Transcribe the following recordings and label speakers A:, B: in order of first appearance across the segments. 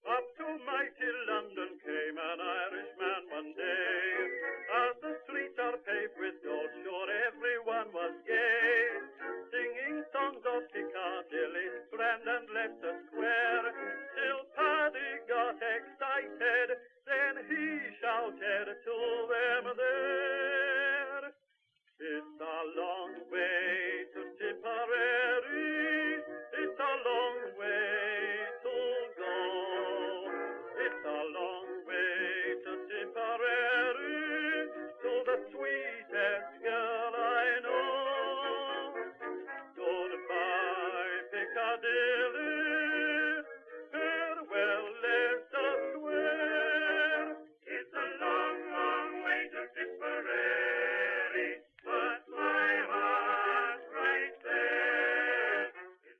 A: Up to mighty London came an Irishman one day. As the streets are paved with gold, sure everyone was gay. Singing songs of Piccadilly, Strand and Leicester Square. Till Paddy got excited, then he shouted to them there. It's a long way to Tipperary, it's a long way to go. It's a long way to Tipperary, to the sweetest girl I know. Goodbye, Piccadilly, farewell, Leicester Square. It's a long, long way to Tipperary, but my heart's right there.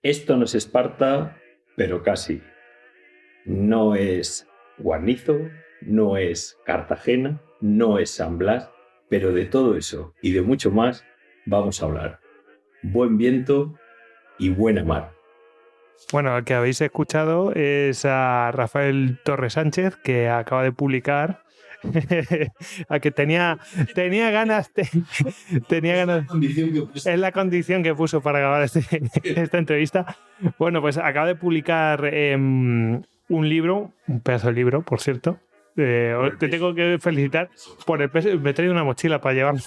B: Esto no es Esparta, pero casi. No es Guarnizo, no es Cartagena, no es San Blas, pero de todo eso y de mucho más vamos a hablar. Buen viento y buena mar.
C: Bueno, el que habéis escuchado es a Rafael Torres Sánchez, que acaba de publicar a que tenía ganas es la condición que puso para acabar esta entrevista. Bueno, pues acaba de publicar un libro, un pedazo de libro, por cierto. Te tengo que felicitar por el peso. Me he traído una mochila para llevarlo.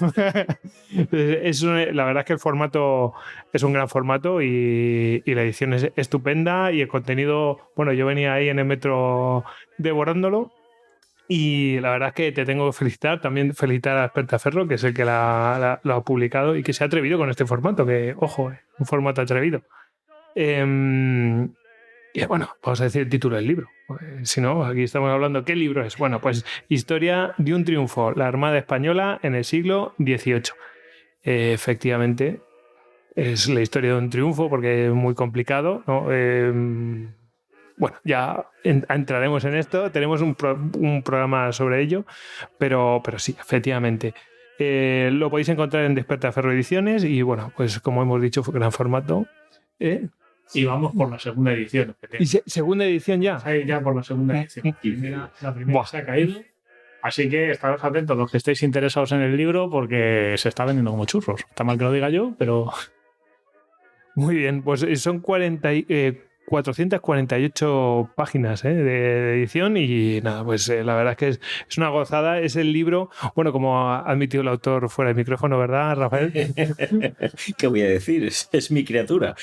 C: La verdad es que el formato es un gran formato y la edición es estupenda y el contenido, bueno, yo venía ahí en el metro devorándolo y la verdad es que te tengo que felicitar. También felicitar a Despertaferro, que es el que lo ha publicado y que se ha atrevido con este formato, que, ojo, un formato atrevido. Y bueno, vamos a decir el título del libro. Si no, aquí estamos hablando. ¿Qué libro es? Bueno, pues Historia de un triunfo, la Armada Española en el siglo XVIII. Efectivamente, es la historia de un triunfo porque es muy complicado, ¿no? Bueno, ya entraremos en esto. Tenemos un programa sobre ello, pero sí, efectivamente. Lo podéis encontrar en Despertaferro Ediciones y bueno, pues como hemos dicho, fue gran formato.
D: Y vamos por la segunda edición.
C: ¿Y segunda edición ya?
D: Sí, ya por la segunda edición. La primera se ha caído. Así que estaros atentos los que estéis interesados en el libro porque se está vendiendo como churros. Está mal que lo diga yo, pero...
C: Muy bien, pues son 448 páginas de edición y nada, pues la verdad es que es una gozada. Es el libro, bueno, como ha admitido el autor fuera del micrófono, ¿verdad, Rafael?
B: ¿Qué voy a decir? Es mi criatura.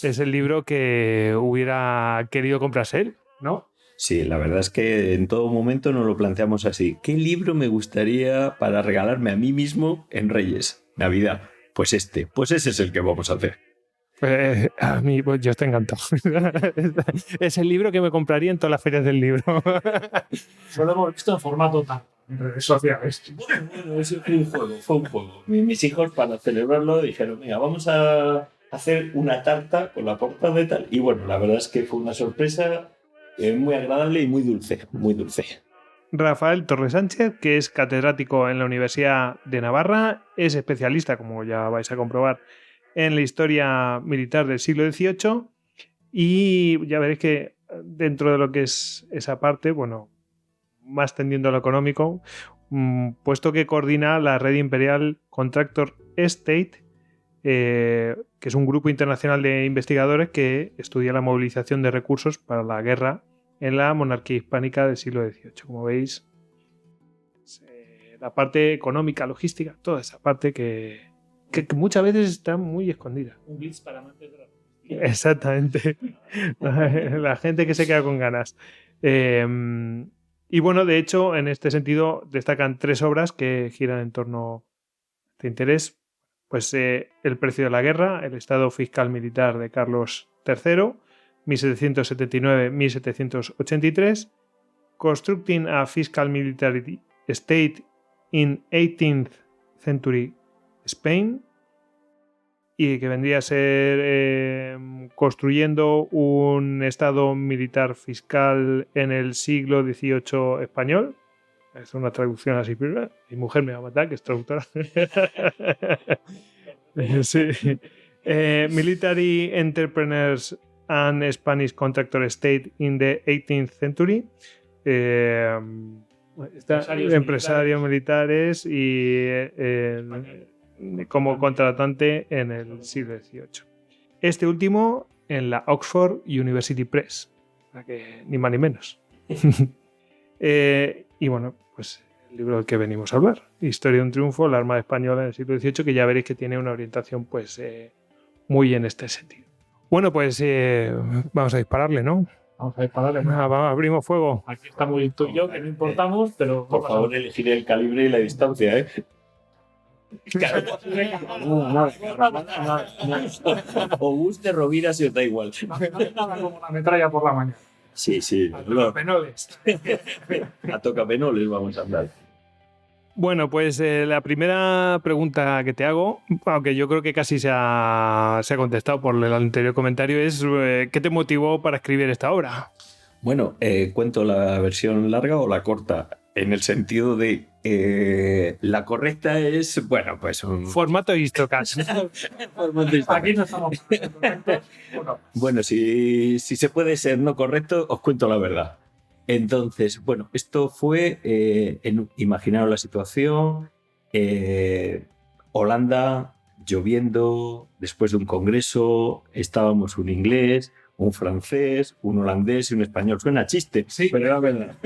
C: Es el libro que hubiera querido comprarse él, ¿no?
B: Sí, la verdad es que en todo momento nos lo planteamos así. ¿Qué libro me gustaría para regalarme a mí mismo en Reyes, Navidad? Pues ese es el que vamos a hacer.
C: A mí, pues yo estoy encantado. Es el libro que me compraría en todas las ferias del libro.
D: Solo hemos visto en formato tal, en redes sociales.
B: Bueno, eso fue un juego. Mis hijos, para celebrarlo, dijeron, venga, vamos a hacer una tarta con la portada y tal. Y bueno, la verdad es que fue una sorpresa muy agradable y muy dulce, muy dulce.
C: Rafael Torres Sánchez, que es catedrático en la Universidad de Navarra, es especialista, como ya vais a comprobar, en la historia militar del siglo XVIII y ya veréis que dentro de lo que es esa parte, bueno, más tendiendo a lo económico, puesto que coordina la Red Imperial Contractor Estate, que es un grupo internacional de investigadores que estudia la movilización de recursos para la guerra en la monarquía hispánica del siglo XVIII. Como veis, la parte económica, logística, toda esa parte que muchas veces está muy escondida.
D: Un blitz para amantes de la
C: logística. Exactamente. La gente que se queda con ganas. Y bueno, de hecho, en este sentido, destacan 3 obras que giran en torno a este interés. Pues El precio de la guerra, el estado fiscal militar de Carlos III, 1779-1783, Constructing a Fiscal Military State in 18th Century Spain, y que vendría a ser construyendo un estado militar fiscal en el siglo XVIII español, Es una traducción así. Mi mujer me va a matar, que es traductora. Sí. Military Entrepreneurs and Spanish Contractor State in the 18th Century. Empresarios militares y como contratante en el siglo XVIII. Este último en la Oxford University Press. O sea que ni más ni menos. Y bueno, pues el libro del que venimos a hablar. Historia de un triunfo, la Armada Española en el siglo XVIII, que ya veréis que tiene una orientación pues muy en este sentido. Bueno, pues vamos a dispararle, ¿no?
D: Vamos a dispararle.
C: Abrimos fuego.
D: Aquí estamos tú y yo, que no importamos, pero...
B: Por favor, elegir el calibre y la distancia, ¿eh? O bus de Rovira si os da igual.
D: Nada como la metralla por la mañana.
B: Sí.
D: Los penoles.
B: A tocapenoles vamos a andar.
C: Bueno, pues la primera pregunta que te hago, aunque yo creo que casi se ha contestado por el anterior comentario, es ¿qué te motivó para escribir esta obra?
B: Bueno, ¿cuento la versión larga o la corta? En el sentido de la correcta es, bueno, pues un...
C: Formato Histocast.
D: Aquí no estamos correctos.
B: Bueno, si se puede ser no correcto, os cuento la verdad. Entonces, bueno, esto fue, imaginaos la situación, Holanda, lloviendo, después de un congreso, estábamos un inglés, un francés, un holandés y un español. Suena chiste,
D: sí,
B: pero era verdad.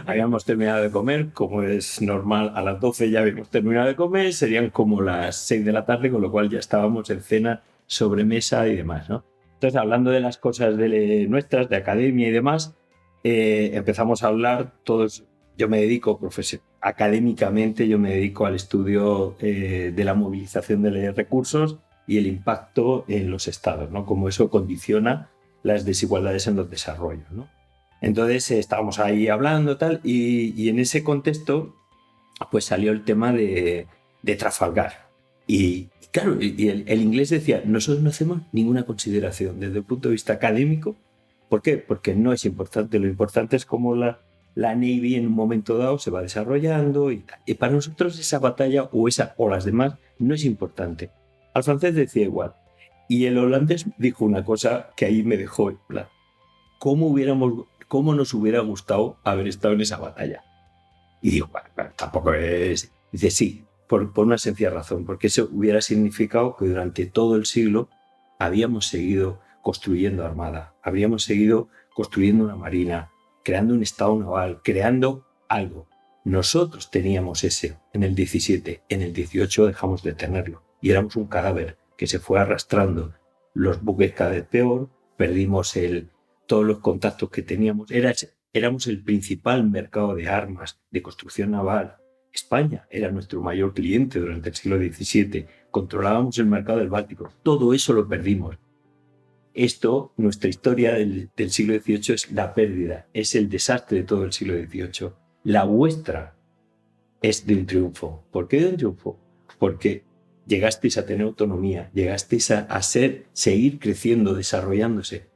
B: Habíamos terminado de comer, como es normal, a las 12 ya habíamos terminado de comer, serían como las 6 de la tarde, con lo cual ya estábamos en cena, sobremesa y demás, ¿no? Entonces, hablando de las cosas nuestras, de academia y demás, empezamos a hablar todos. Yo me dedico académicamente, yo me dedico al estudio de la movilización de recursos y el impacto en los estados, ¿no? Cómo eso condiciona las desigualdades en los desarrollos, ¿no? Entonces estábamos ahí hablando tal y en ese contexto pues salió el tema de Trafalgar y claro, y el inglés decía, nosotros no hacemos ninguna consideración desde el punto de vista académico. ¿Por qué? Porque no es importante, lo importante es cómo la Navy en un momento dado se va desarrollando y tal. Y para nosotros esa batalla o las demás no es importante. Al francés decía igual. Y el holandés dijo una cosa que ahí me dejó en plan. ¿Cómo nos hubiera gustado haber estado en esa batalla? Y digo, bueno, tampoco es... Dice, sí, por una sencilla razón, porque eso hubiera significado que durante todo el siglo habíamos seguido construyendo armada, habríamos seguido construyendo una marina, creando un estado naval, creando algo. Nosotros teníamos ese en el 17, en el 18 dejamos de tenerlo y éramos un cadáver que se fue arrastrando. Los buques cada vez peor, perdimos todos los contactos que teníamos. Éramos el principal mercado de armas, de construcción naval. España era nuestro mayor cliente durante el siglo XVII. Controlábamos el mercado del Báltico. Todo eso lo perdimos. Esto, nuestra historia del siglo XVIII es la pérdida, es el desastre de todo el siglo XVIII. La vuestra es de un triunfo. ¿Por qué de un triunfo? Porque llegasteis a tener autonomía, llegasteis a seguir creciendo, desarrollándose.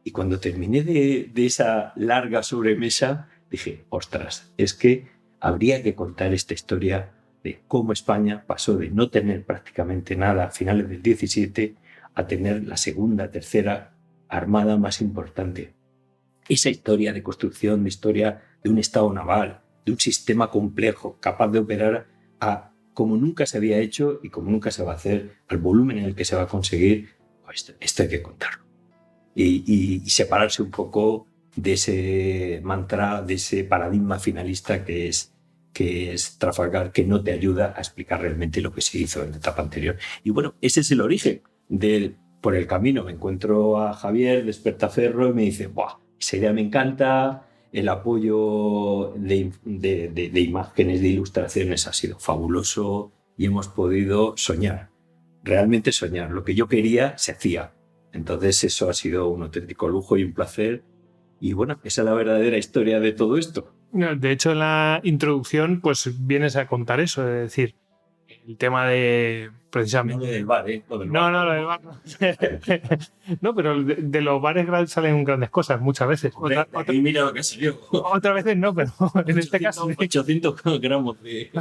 B: Y cuando terminé de esa larga sobremesa, dije, ostras, es que habría que contar esta historia de cómo España pasó de no tener prácticamente nada a finales del XVII a tener la segunda, tercera armada más importante. Esa historia de construcción, de historia de un estado naval, de un sistema complejo, capaz de operar como nunca se había hecho y como nunca se va a hacer, al volumen en el que se va a conseguir, pues esto hay que contarlo. Y separarse un poco de ese mantra, de ese paradigma finalista que es Trafalgar, que no te ayuda a explicar realmente lo que se hizo en la etapa anterior. Y bueno, ese es el origen. Por el camino me encuentro a Javier de Espertaferro y me dice, ¡buah! Esa idea me encanta, el apoyo de imágenes, de ilustraciones ha sido fabuloso y hemos podido soñar, realmente soñar. Lo que yo quería se hacía. Entonces eso ha sido un auténtico lujo y un placer. Y bueno, esa es la verdadera historia de todo esto.
C: De hecho, en la introducción pues vienes a contar eso, es decir, el tema de precisamente...
B: No lo del bar, lo del
C: No,
B: bar.
C: no, lo del bar no. No, pero de los bares salen grandes cosas muchas veces.
B: Y mira lo que salió.
C: Otras veces no, pero en este caso...
B: 800 gramos de...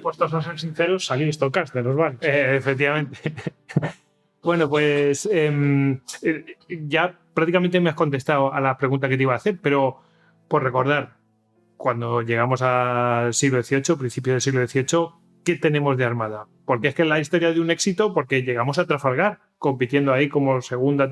D: Puestos a ser sinceros, salí Stocas de los bares.
C: Efectivamente. Bueno, pues ya prácticamente me has contestado a la pregunta que te iba a hacer, pero por recordar, cuando llegamos al siglo XVIII, principio del siglo XVIII, ¿qué tenemos de armada? Porque es que es la historia de un éxito, porque llegamos a Trafalgar, compitiendo ahí como segunda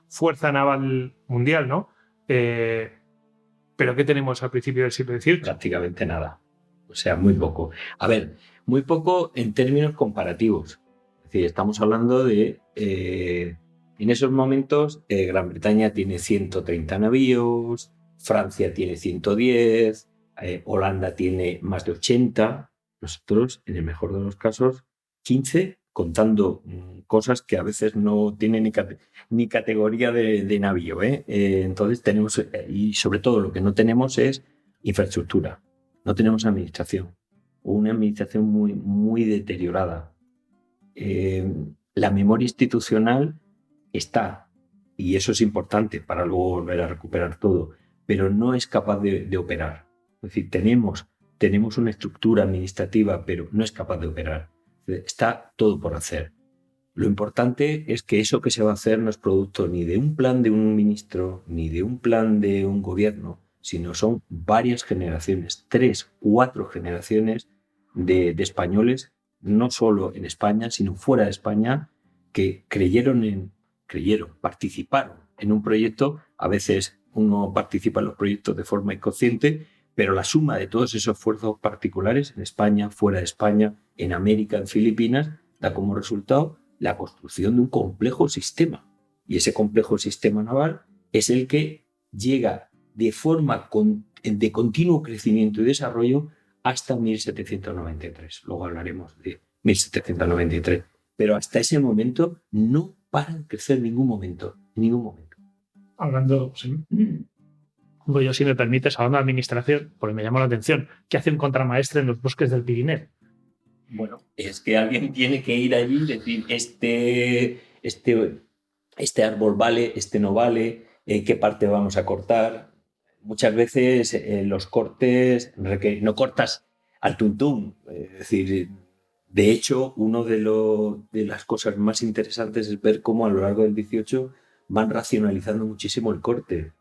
C: fuerza naval mundial, ¿no? Pero ¿qué tenemos al principio del siglo XVIII?
B: Prácticamente nada. O sea, muy poco. A ver, muy poco en términos comparativos. Es decir, estamos hablando de... en esos momentos, Gran Bretaña tiene 130 navíos, Francia tiene 110, Holanda tiene más de 80. Nosotros, en el mejor de los casos, 15, contando cosas que a veces no tienen ni categoría de navío. Entonces tenemos, y sobre todo lo que no tenemos es infraestructura. No tenemos administración, o una administración muy, muy deteriorada. La memoria institucional está, y eso es importante para luego volver a recuperar todo, pero no es capaz de operar. Es decir, tenemos una estructura administrativa, pero no es capaz de operar. Está todo por hacer. Lo importante es que eso que se va a hacer no es producto ni de un plan de un ministro, ni de un plan de un gobierno, sino son varias generaciones, 3, 4 generaciones de españoles, no solo en España, sino fuera de España, que participaron en un proyecto. A veces uno participa en los proyectos de forma inconsciente, pero la suma de todos esos esfuerzos particulares en España, fuera de España, en América, en Filipinas, da como resultado la construcción de un complejo sistema. Y ese complejo sistema naval es el que llega de forma de continuo crecimiento y desarrollo hasta 1793. Luego hablaremos de 1793. Pero hasta ese momento no para de crecer en ningún momento.
D: Hablando, pues yo, si me permites, hablando de administración, porque me llamó la atención, ¿qué hace un contramaestre en los bosques del Pirineo?
B: Bueno, es que alguien tiene que ir allí y decir, este árbol vale, este no vale, qué parte vamos a cortar. Muchas veces los cortes no cortas al tuntún. Es decir, de hecho, una de las cosas más interesantes es ver cómo a lo largo del 18 van racionalizando muchísimo el corte,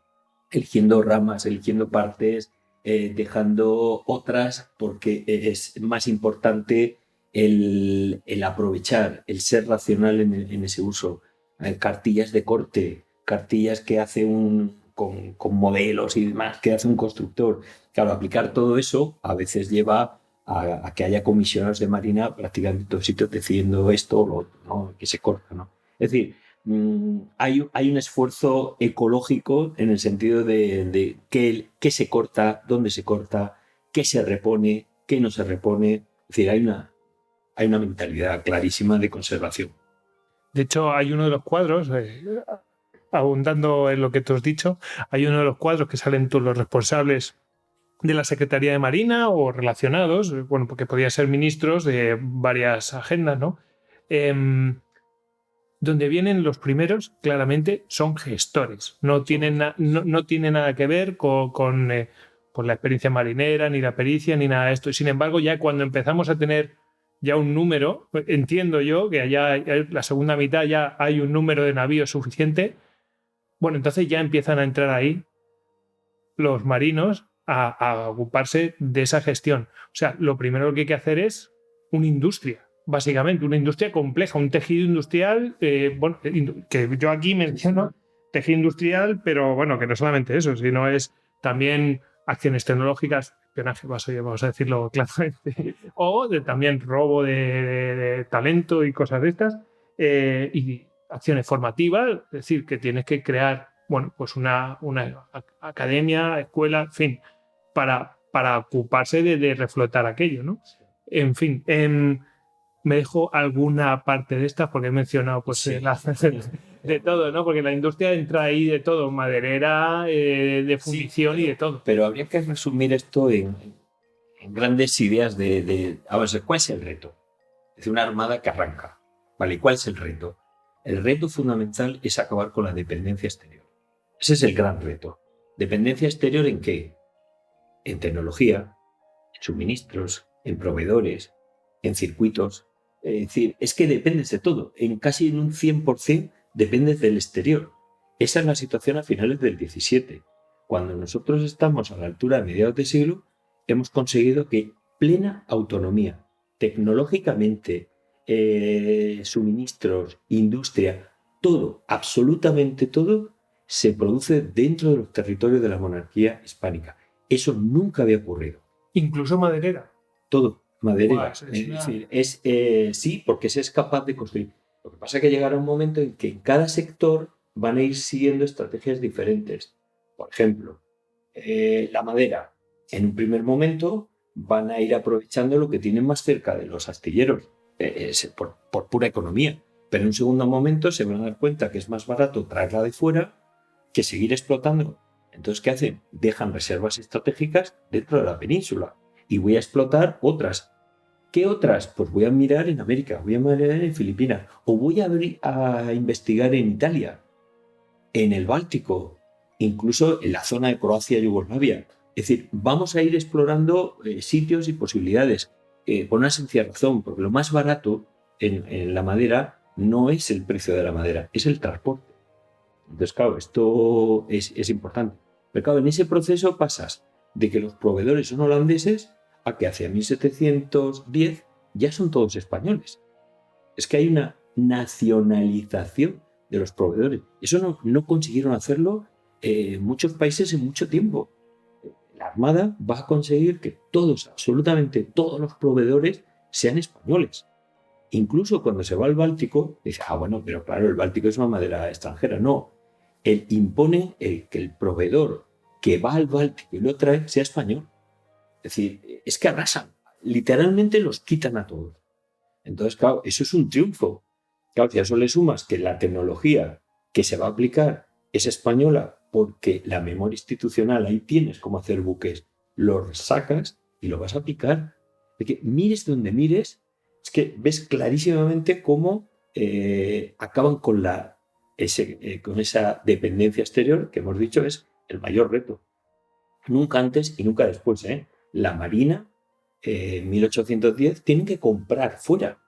B: eligiendo ramas, eligiendo partes, dejando otras, porque es más importante el aprovechar, el ser racional en ese uso. Cartillas de corte, cartillas que hace con modelos y demás que hace un constructor. Claro, aplicar todo eso a veces lleva a que haya comisionados de marina prácticamente en todos sitios decidiendo esto o lo otro, ¿no? Que se corta, ¿no? Es decir, hay un esfuerzo ecológico en el sentido de qué se corta, dónde se corta, qué se repone, qué no se repone. Es decir, hay una mentalidad clarísima de conservación.
C: De hecho, hay uno de los cuadros, abundando en lo que tú has dicho, hay uno de los cuadros que salen todos los responsables de la Secretaría de Marina o relacionados, bueno, porque podían ser ministros de varias agendas, ¿no? Donde vienen los primeros, claramente, son gestores. No tienen nada que ver con la experiencia marinera, ni la pericia, ni nada de esto. Sin embargo, ya cuando empezamos a tener ya un número, entiendo yo que allá la segunda mitad ya hay un número de navíos suficiente, bueno, entonces ya empiezan a entrar ahí los marinos a ocuparse de esa gestión. O sea, lo primero que hay que hacer es una industria, básicamente, una industria compleja, un tejido industrial, bueno, que yo aquí menciono tejido industrial, pero bueno, que no solamente eso, sino es también acciones tecnológicas, espionaje, vamos a decirlo claramente, o también robo de talento y cosas de estas, y acciones formativas, es decir, que tienes que crear, bueno, pues una academia, escuela, en fin, para ocuparse de reflotar aquello, ¿no? En fin, me dejo alguna parte de estas porque he mencionado pues
B: Sí.
C: De todo, ¿no? Porque la industria entra ahí de todo, maderera, de fundición y de todo.
B: Pero habría que resumir esto en grandes ideas a ver, ¿cuál es el reto? Es decir, una armada que arranca. ¿Vale? ¿Y cuál es el reto? El reto fundamental es acabar con la dependencia exterior. Ese es el gran reto. ¿Dependencia exterior en qué? En tecnología, en suministros, en proveedores, en circuitos. Es decir, es que dependes de todo. Casi en un 100% dependes del exterior. Esa es la situación a finales del 17. Cuando nosotros estamos a la altura de mediados de siglo, hemos conseguido que plena autonomía, tecnológicamente, suministros, industria, todo, absolutamente todo, se produce dentro de los territorios de la monarquía hispánica. Eso nunca había ocurrido.
C: Incluso maderera.
B: Todo, maderera.
C: Guau,
B: Sí, porque se es capaz de construir. Lo que pasa es que llegará un momento en que en cada sector van a ir siguiendo estrategias diferentes. Por ejemplo, la madera. En un primer momento van a ir aprovechando lo que tienen más cerca de los astilleros, por pura economía. Pero en un segundo momento se van a dar cuenta que es más barato traerla de fuera que seguir explotando. Entonces, ¿qué hacen? Dejan reservas estratégicas dentro de la península y voy a explotar otras. ¿Qué otras? Pues voy a mirar en América, voy a mirar en Filipinas o voy a investigar en Italia, en el Báltico, incluso en la zona de Croacia y Yugoslavia. Es decir, vamos a ir explorando sitios y posibilidades por una sencilla razón, porque lo más barato en la madera no es el precio de la madera, es el transporte. Entonces, claro, esto es importante. Pero claro, en ese proceso pasas de que los proveedores son holandeses a que hacia 1710 ya son todos españoles. Es que hay una nacionalización de los proveedores. Eso no consiguieron hacerlo muchos países en mucho tiempo. La Armada va a conseguir que todos, absolutamente todos los proveedores sean españoles. Incluso cuando se va al Báltico, dice, bueno, pero claro, el Báltico es una madera extranjera. No, él impone que el proveedor que va al Báltico y lo trae sea español. Es decir, es que arrasan, literalmente los quitan a todos. Entonces, claro, eso es un triunfo. Claro, si a eso le sumas que la tecnología que se va a aplicar es española porque la memoria institucional, ahí tienes cómo hacer buques, los sacas y lo vas a aplicar. De que mires donde mires, es que ves clarísimamente cómo acaban con esa dependencia exterior que hemos dicho es el mayor reto. Nunca antes y nunca después. La Marina, en 1810, tienen que comprar fuera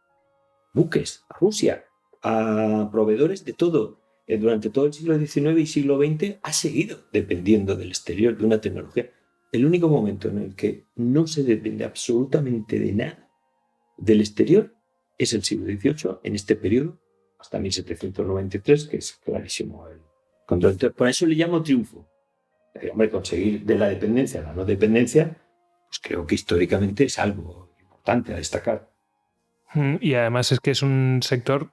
B: buques a Rusia, a proveedores de todo. Durante todo el siglo XIX y siglo XX ha seguido dependiendo del exterior, de una tecnología. El único momento en el que no se depende absolutamente de nada del exterior es el siglo XVIII, en este periodo, hasta 1793, que es clarísimo el control. Por eso le llamo triunfo. Hombre, conseguir de la dependencia a la no dependencia, pues creo que históricamente es algo importante a destacar.
C: Y además es que es un sector...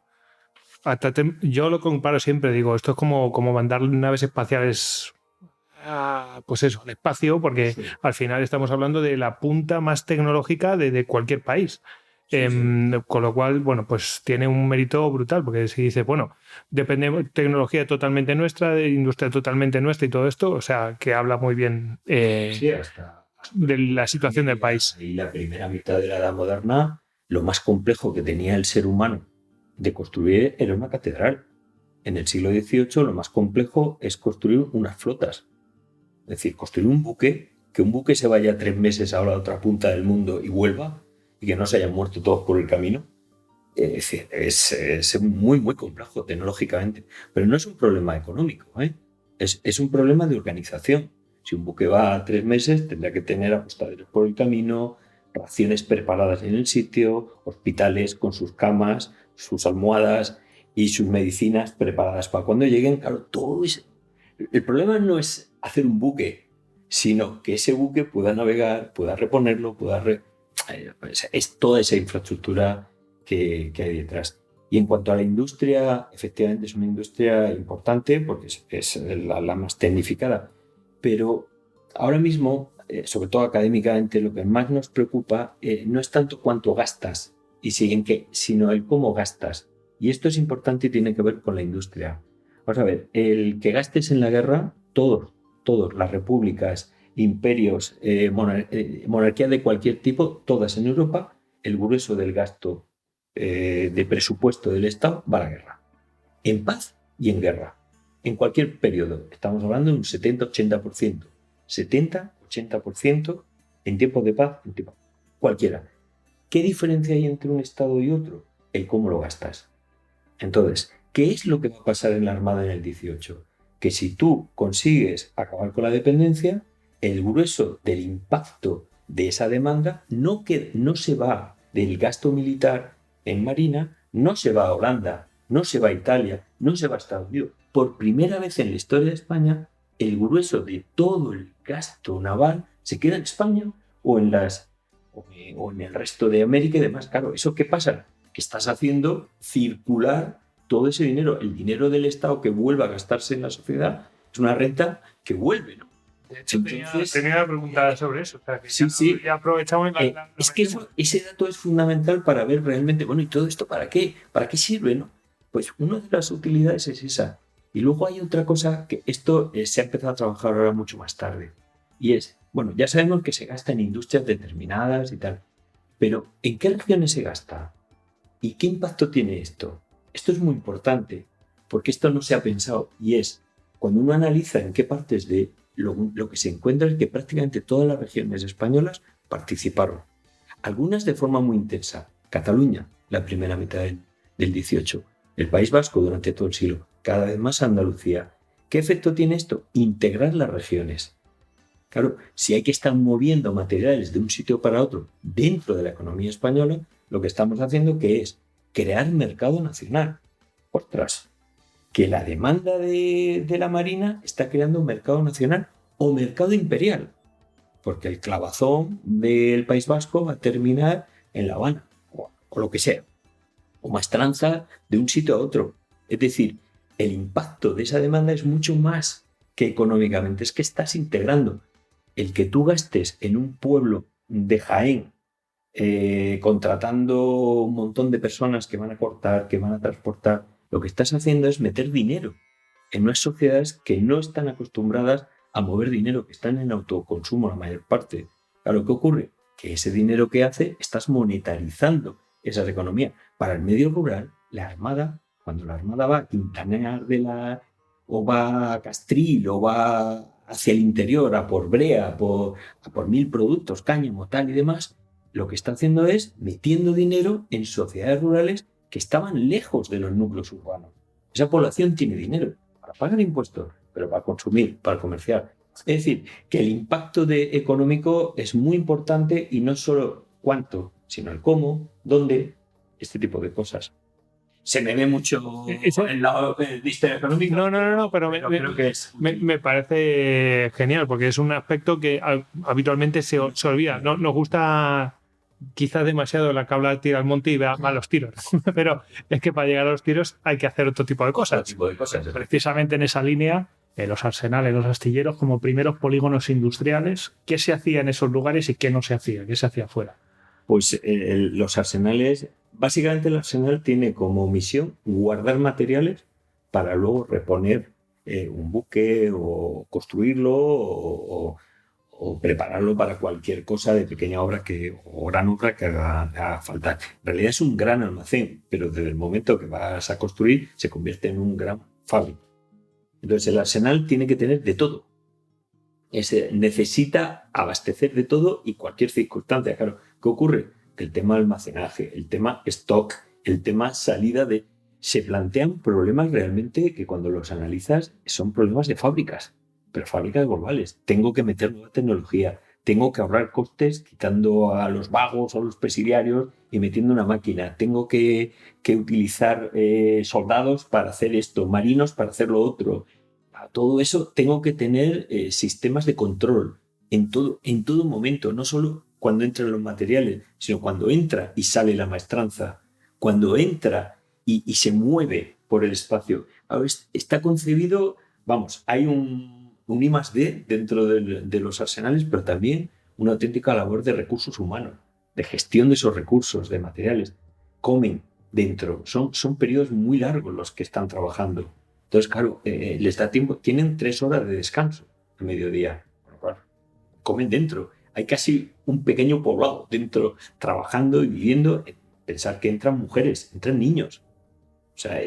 C: Yo lo comparo siempre, digo, esto es como mandar naves espaciales pues eso, al espacio, porque sí, al final estamos hablando de la punta más tecnológica de cualquier país. Sí. Con lo cual, bueno, pues tiene un mérito brutal, porque si dices, bueno, depende tecnología totalmente nuestra, de industria totalmente nuestra y todo esto, o sea, que habla muy bien de la situación del país.
B: Y la primera mitad de la Edad Moderna, lo más complejo que tenía el ser humano de construir era una catedral. En el siglo XVIII lo más complejo es construir unas flotas. Es decir, construir un buque, que un buque se vaya 3 meses a la otra punta del mundo y vuelva, y que no se hayan muerto todos por el camino. Es muy, muy complejo tecnológicamente. Pero no es un problema económico, es un problema de organización. Si un buque va a 3 meses, tendrá que tener apostadores por el camino, raciones preparadas en el sitio, hospitales con sus camas, sus almohadas y sus medicinas preparadas para cuando lleguen. Claro, todo es... El problema no es hacer un buque, sino que ese buque pueda navegar, pueda reponerlo, es toda esa infraestructura que hay detrás. Y en cuanto a la industria, efectivamente es una industria importante porque es la más tecnificada. Pero ahora mismo, sobre todo académicamente, lo que más nos preocupa no es tanto cuánto gastas, sino el cómo gastas. Y esto es importante y tiene que ver con la industria. Vamos a ver, el que gastes en la guerra, todos, las repúblicas imperios, monarquías de cualquier tipo, todas en Europa, el grueso del gasto de presupuesto del Estado va a la guerra. En paz y en guerra. En cualquier periodo. Estamos hablando de un 70-80%. 70-80% en tiempos de paz, en tiempos cualquiera. ¿Qué diferencia hay entre un Estado y otro? El cómo lo gastas. Entonces, ¿qué es lo que va a pasar en la Armada en el 18? Que si tú consigues acabar con la dependencia, el grueso del impacto de esa demanda no se va del gasto militar en Marina, no se va a Holanda, no se va a Italia, no se va a Estados Unidos. Por primera vez en la historia de España, el grueso de todo el gasto naval se queda en España o en el resto de América y demás. Claro, ¿eso qué pasa? Que estás haciendo circular todo ese dinero, el dinero del Estado que vuelva a gastarse en la sociedad, es una renta que vuelve, ¿no?
C: De hecho, tenía una pregunta sobre eso. O sea, que
B: sí.
C: Ya aprovechamos
B: es que ese dato es fundamental para ver realmente, bueno, ¿y todo esto para qué? ¿Para qué sirve, no? Pues una de las utilidades es esa. Y luego hay otra cosa que esto se ha empezado a trabajar ahora mucho más tarde. Y es, bueno, ya sabemos que se gasta en industrias determinadas y tal. Pero ¿en qué regiones se gasta? ¿Y qué impacto tiene esto? Esto es muy importante, porque esto no se ha pensado. Y es, cuando uno analiza en qué partes de lo que se encuentra es que prácticamente todas las regiones españolas participaron. Algunas de forma muy intensa. Cataluña, la primera mitad del 18. El País Vasco durante todo el siglo. Cada vez más Andalucía. ¿Qué efecto tiene esto? Integrar las regiones. Claro, si hay que estar moviendo materiales de un sitio para otro dentro de la economía española, lo que estamos haciendo que es crear mercado nacional. Ostras, que la demanda de la Marina está creando un mercado nacional o mercado imperial, porque el clavazón del País Vasco va a terminar en La Habana o lo que sea, o maestranza de un sitio a otro. Es decir, el impacto de esa demanda es mucho más que económicamente, es que estás integrando. El que tú gastes en un pueblo de Jaén contratando un montón de personas que van a cortar, que van a transportar, lo que estás haciendo es meter dinero en unas sociedades que no están acostumbradas a mover dinero, que están en autoconsumo la mayor parte. Claro, ¿qué ocurre? Que ese dinero que hace, estás monetarizando esas economías. Para el medio rural, la Armada, cuando la Armada va a Quintanar o va a Castril, o va hacia el interior, a por brea, a por 1000 productos, cáñamo, tal y demás, lo que está haciendo es metiendo dinero en sociedades rurales que estaban lejos de los núcleos urbanos. Esa población tiene dinero para pagar impuestos, pero para consumir, para comerciar. Es decir, que el impacto económico es muy importante y no solo cuánto, sino el cómo, dónde, este tipo de cosas. Se me ve mucho el lado de historia económica.
C: No, pero
B: creo que es...
C: me parece genial, porque es un aspecto que habitualmente se olvida. No, nos gusta quizás demasiado la cabla tira al monte y vea mal los tiros, pero es que para llegar a los tiros hay que hacer otro tipo de cosas. Precisamente en esa línea, los arsenales, los astilleros como primeros polígonos industriales, ¿qué se hacía en esos lugares y qué no se hacía? ¿Qué se hacía afuera?
B: Pues los arsenales, básicamente el arsenal tiene como misión guardar materiales para luego reponer un buque o construirlo o prepararlo para cualquier cosa de pequeña obra o gran obra que haga falta. En realidad es un gran almacén, pero desde el momento que vas a construir se convierte en un gran fábrica. Entonces el arsenal tiene que tener de todo. Necesita abastecer de todo y cualquier circunstancia. Claro, ¿qué ocurre? Que el tema almacenaje, el tema stock, el tema salida se plantean problemas realmente que cuando los analizas son problemas de fábricas, pero fábricas globales. Tengo que meter nueva tecnología, tengo que ahorrar costes quitando a los vagos o los presidiarios y metiendo una máquina. Tengo que utilizar soldados para hacer esto, marinos para hacer lo otro. Para todo eso tengo que tener sistemas de control en todo momento, no solo cuando entran los materiales, sino cuando entra y sale la maestranza, cuando entra y se mueve por el espacio. Ahora, está concebido, hay un I+D dentro de los arsenales, pero también una auténtica labor de recursos humanos, de gestión de esos recursos, de materiales. Comen dentro, son periodos muy largos los que están trabajando. Entonces, claro, les da tiempo, tienen 3 horas de descanso a mediodía. comen dentro. Hay casi un pequeño poblado dentro, trabajando y viviendo. Pensar que entran mujeres, entran niños. O sea,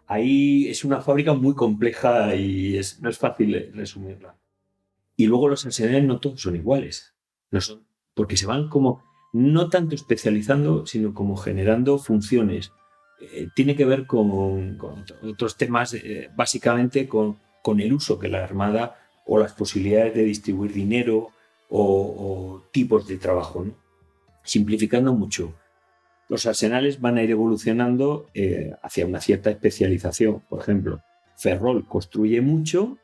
B: ahí es una fábrica muy compleja y no es fácil resumirla. Y luego los arsenales no todos son iguales. No son, porque se van como, no tanto especializando, sino como generando funciones. Tiene que ver con otros temas, básicamente con el uso que la Armada o las posibilidades de distribuir dinero o tipos de trabajo, ¿no? Simplificando mucho. Los arsenales van a ir evolucionando hacia una cierta especialización. Por ejemplo, Ferrol construye mucho,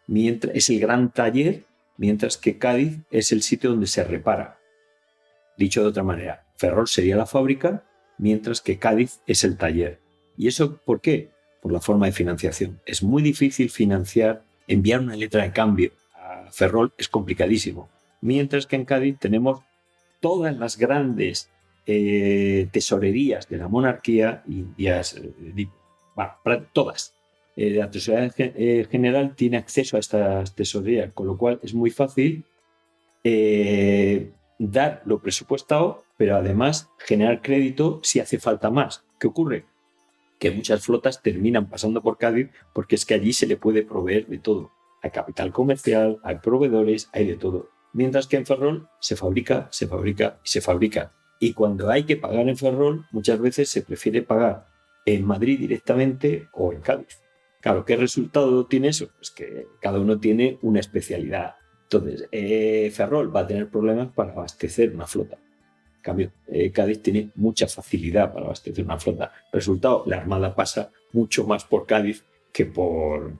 B: es el gran taller, mientras que Cádiz es el sitio donde se repara. Dicho de otra manera, Ferrol sería la fábrica, mientras que Cádiz es el taller. ¿Y eso por qué? Por la forma de financiación. Es muy difícil enviar una letra de cambio a Ferrol es complicadísimo. Mientras que en Cádiz tenemos todas las grandes tesorerías de la monarquía indias, todas. La tesorería general tiene acceso a estas tesorerías, con lo cual es muy fácil dar lo presupuestado, pero además generar crédito si hace falta más. ¿Qué ocurre? Que muchas flotas terminan pasando por Cádiz porque es que allí se le puede proveer de todo. Hay capital comercial, hay proveedores, hay de todo. Mientras que en Ferrol se fabrica y se fabrica. Y cuando hay que pagar en Ferrol, muchas veces se prefiere pagar en Madrid directamente o en Cádiz. Claro, ¿qué resultado tiene eso? Pues que cada uno tiene una especialidad. Entonces, Ferrol va a tener problemas para abastecer una flota. En cambio, Cádiz tiene mucha facilidad para abastecer una flota. Resultado, la Armada pasa mucho más por Cádiz que por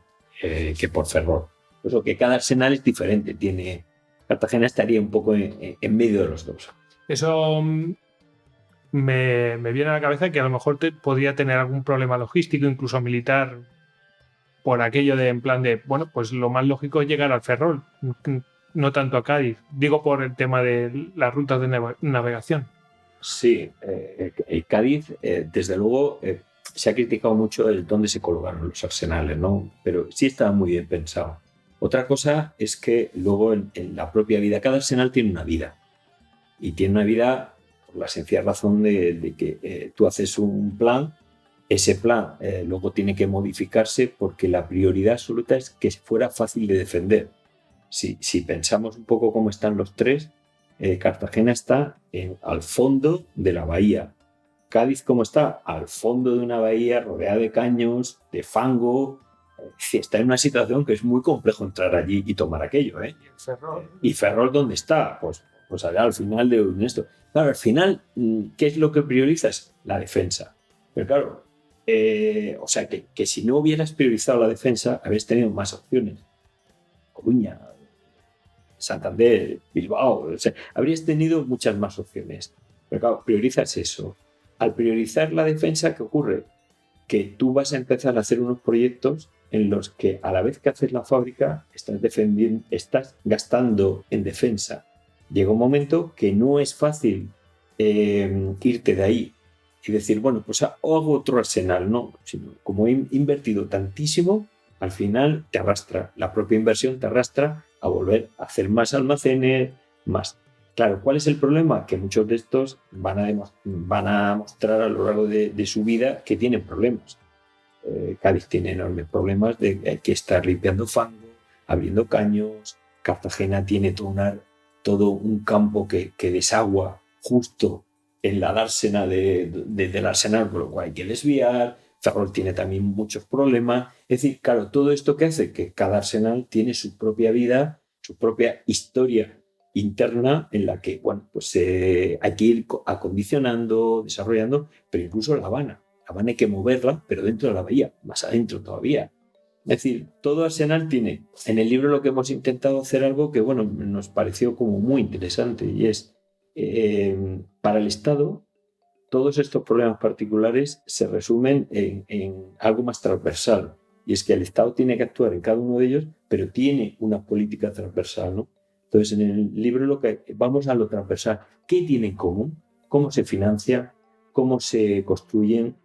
B: Ferrol. Por eso que cada arsenal es diferente. Cartagena estaría un poco en medio de los dos.
C: Eso me viene a la cabeza que a lo mejor podría tener algún problema logístico, incluso militar, por aquello de, en plan de, bueno, pues lo más lógico es llegar al Ferrol, no tanto a Cádiz. Digo por el tema de las rutas de navegación.
B: Sí, Cádiz, desde luego, se ha criticado mucho el dónde se colocaron los arsenales, ¿no? Pero sí estaba muy bien pensado. Otra cosa es que luego en la propia vida, cada arsenal tiene una vida. Y tiene una vida por la sencilla razón de que tú haces un plan. Ese plan luego tiene que modificarse porque la prioridad absoluta es que fuera fácil de defender. Si pensamos un poco cómo están los tres, Cartagena está al fondo de la bahía. Cádiz, ¿cómo está? Al fondo de una bahía rodeada de caños, de fango. Está en una situación que es muy complejo entrar allí y tomar aquello. ¿Y Ferrol dónde está? Pues allá al final de esto. Claro, al final, ¿qué es lo que priorizas? La defensa. Pero claro, o sea, que si no hubieras priorizado la defensa, habrías tenido más opciones. Coruña, Santander, Bilbao, o sea, habrías tenido muchas más opciones. Pero claro, priorizas eso. Al priorizar la defensa, ¿qué ocurre? Que tú vas a empezar a hacer unos proyectos en los que a la vez que haces la fábrica, estás gastando en defensa. Llega un momento que no es fácil irte de ahí y decir, bueno, pues hago otro arsenal, no, sino como he invertido tantísimo, al final te arrastra, la propia inversión te arrastra a volver a hacer más almacenes, más. Claro, ¿cuál es el problema? Que muchos de estos van a mostrar a lo largo de su vida que tienen problemas. Cádiz tiene enormes problemas de que está limpiando fango, abriendo caños. Cartagena tiene todo un campo que desagua justo en la dársena del arsenal, por lo cual hay que desviar. Ferrol tiene también muchos problemas. Es decir, claro, todo esto que hace que cada arsenal tiene su propia vida, su propia historia interna en la que, bueno, pues hay que ir acondicionando, desarrollando, pero incluso La Habana hay que moverla, pero dentro de la bahía, más adentro todavía. Es decir, todo arsenal tiene. En el libro lo que hemos intentado hacer algo que, bueno, nos pareció como muy interesante y es, para el Estado, todos estos problemas particulares se resumen en algo más transversal. Y es que el Estado tiene que actuar en cada uno de ellos, pero tiene una política transversal, ¿no? Entonces, en el libro vamos a lo transversal. ¿Qué tiene en común? ¿Cómo se financia? ¿Cómo se construyen?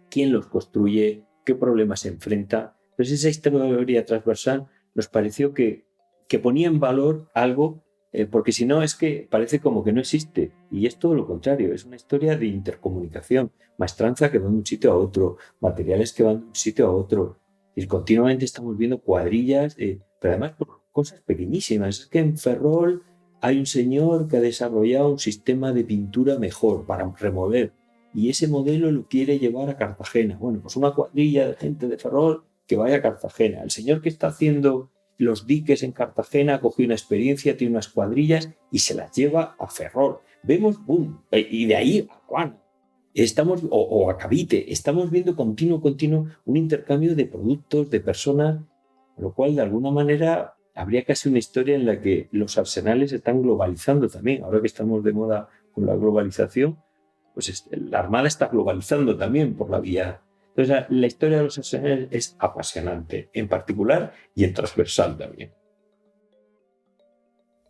B: ¿Quién los construye? ¿Qué problemas se enfrenta? Entonces, esa historia transversal nos pareció que que ponía en valor algo, porque si no es que parece como que no existe, y es todo lo contrario, es una historia de intercomunicación, maestranza que va de un sitio a otro, materiales que van de un sitio a otro, y continuamente estamos viendo cuadrillas, pero además por cosas pequeñísimas. Es que en Ferrol hay un señor que ha desarrollado un sistema de pintura mejor para remover, y ese modelo lo quiere llevar a Cartagena. Bueno, pues una cuadrilla de gente de Ferrol que vaya a Cartagena. El señor que está haciendo los diques en Cartagena coge una experiencia, tiene unas cuadrillas y se las lleva a Ferrol. Vemos, boom, y de ahí a Juan. O a Cavite. Estamos viendo continuo un intercambio de productos, de personas, lo cual de alguna manera habría casi una historia en la que los arsenales se están globalizando también. Ahora que estamos de moda con la globalización, pues la Armada está globalizando también por la vía. Entonces, la historia de los arsenales es apasionante, en particular y en transversal también.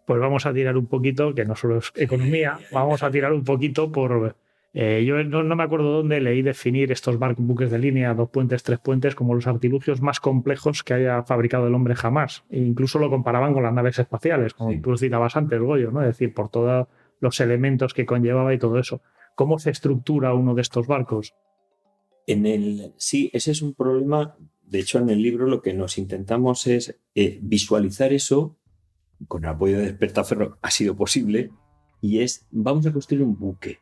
D: Pues vamos a tirar un poquito, que no solo es economía, vamos a tirar un poquito por... yo no me acuerdo dónde leí definir estos buques de línea, 2 puentes, 3 puentes, como los artilugios más complejos que haya fabricado el hombre jamás. E incluso lo comparaban con las naves espaciales, como tú citabas antes, Goyo, ¿no? Es decir, por todos los elementos que conllevaba y todo eso. ¿Cómo se estructura uno de estos barcos?
B: Sí, ese es un problema. De hecho, en el libro lo que nos intentamos es visualizar eso. Con el apoyo de Despertaferro ha sido posible, y vamos a construir un buque,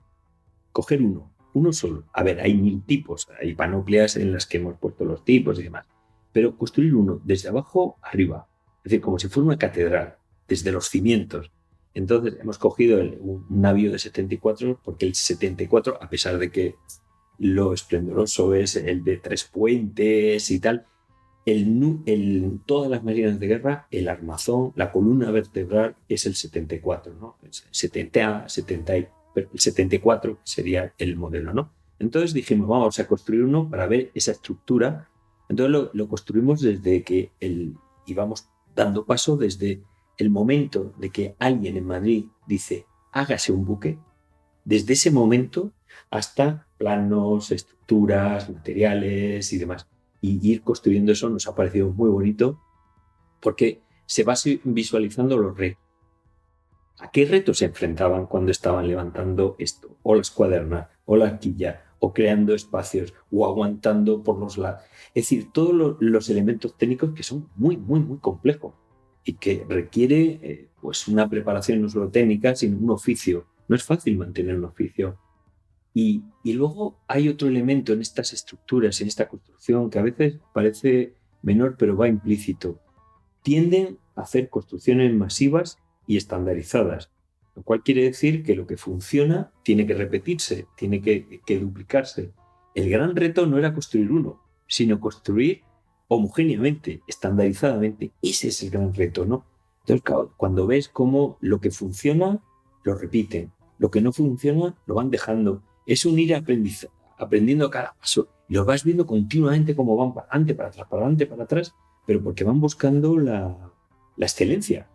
B: coger uno solo. A ver, hay 1000 tipos, hay panoplias en las que hemos puesto los tipos y demás, pero construir uno desde abajo arriba, es decir, como si fuera una catedral, desde los cimientos. Entonces hemos cogido un navío de 74, porque el 74, a pesar de que lo esplendoroso es el de 3 puentes y tal, todas las marinas de guerra, el armazón, la columna vertebral es el 74, ¿no? El 74 sería el modelo, ¿no? Entonces dijimos, vamos a construir uno para ver esa estructura. Entonces lo construimos desde que íbamos dando paso desde el momento de que alguien en Madrid dice, hágase un buque, desde ese momento hasta planos, estructuras, materiales y demás. Y ir construyendo eso nos ha parecido muy bonito, porque se va visualizando los retos. ¿A qué retos se enfrentaban cuando estaban levantando esto? O la escuaderna, o la quilla, o creando espacios, o aguantando por los lados. Es decir, todos los elementos técnicos que son muy complejos y que requiere pues una preparación no solo técnica, sino un oficio. No es fácil mantener un oficio. Y luego hay otro elemento en estas estructuras, en esta construcción, que a veces parece menor, pero va implícito. Tienden a hacer construcciones masivas y estandarizadas, lo cual quiere decir que lo que funciona tiene que repetirse, tiene que duplicarse. El gran reto no era construir uno, sino construir homogéneamente, estandarizadamente. Ese es el gran reto, ¿no? Entonces, claro, cuando ves cómo lo que funciona, lo repiten. Lo que no funciona, lo van dejando. Es un ir aprendiendo a cada paso. Y lo vas viendo continuamente cómo van para adelante, para atrás, para adelante, para atrás, pero porque van buscando la excelencia.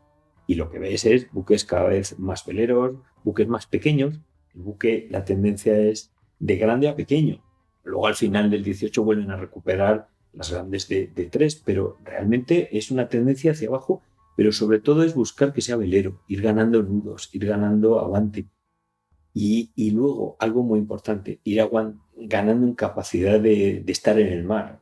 B: Y lo que ves es buques cada vez más veleros, buques más pequeños. El buque, la tendencia es de grande a pequeño. Luego al final del 18 vuelven a recuperar las grandes de 3, pero realmente es una tendencia hacia abajo, pero sobre todo es buscar que sea velero, ir ganando nudos, ir ganando aguante. Y luego, algo muy importante, ir ganando en capacidad de estar en el mar.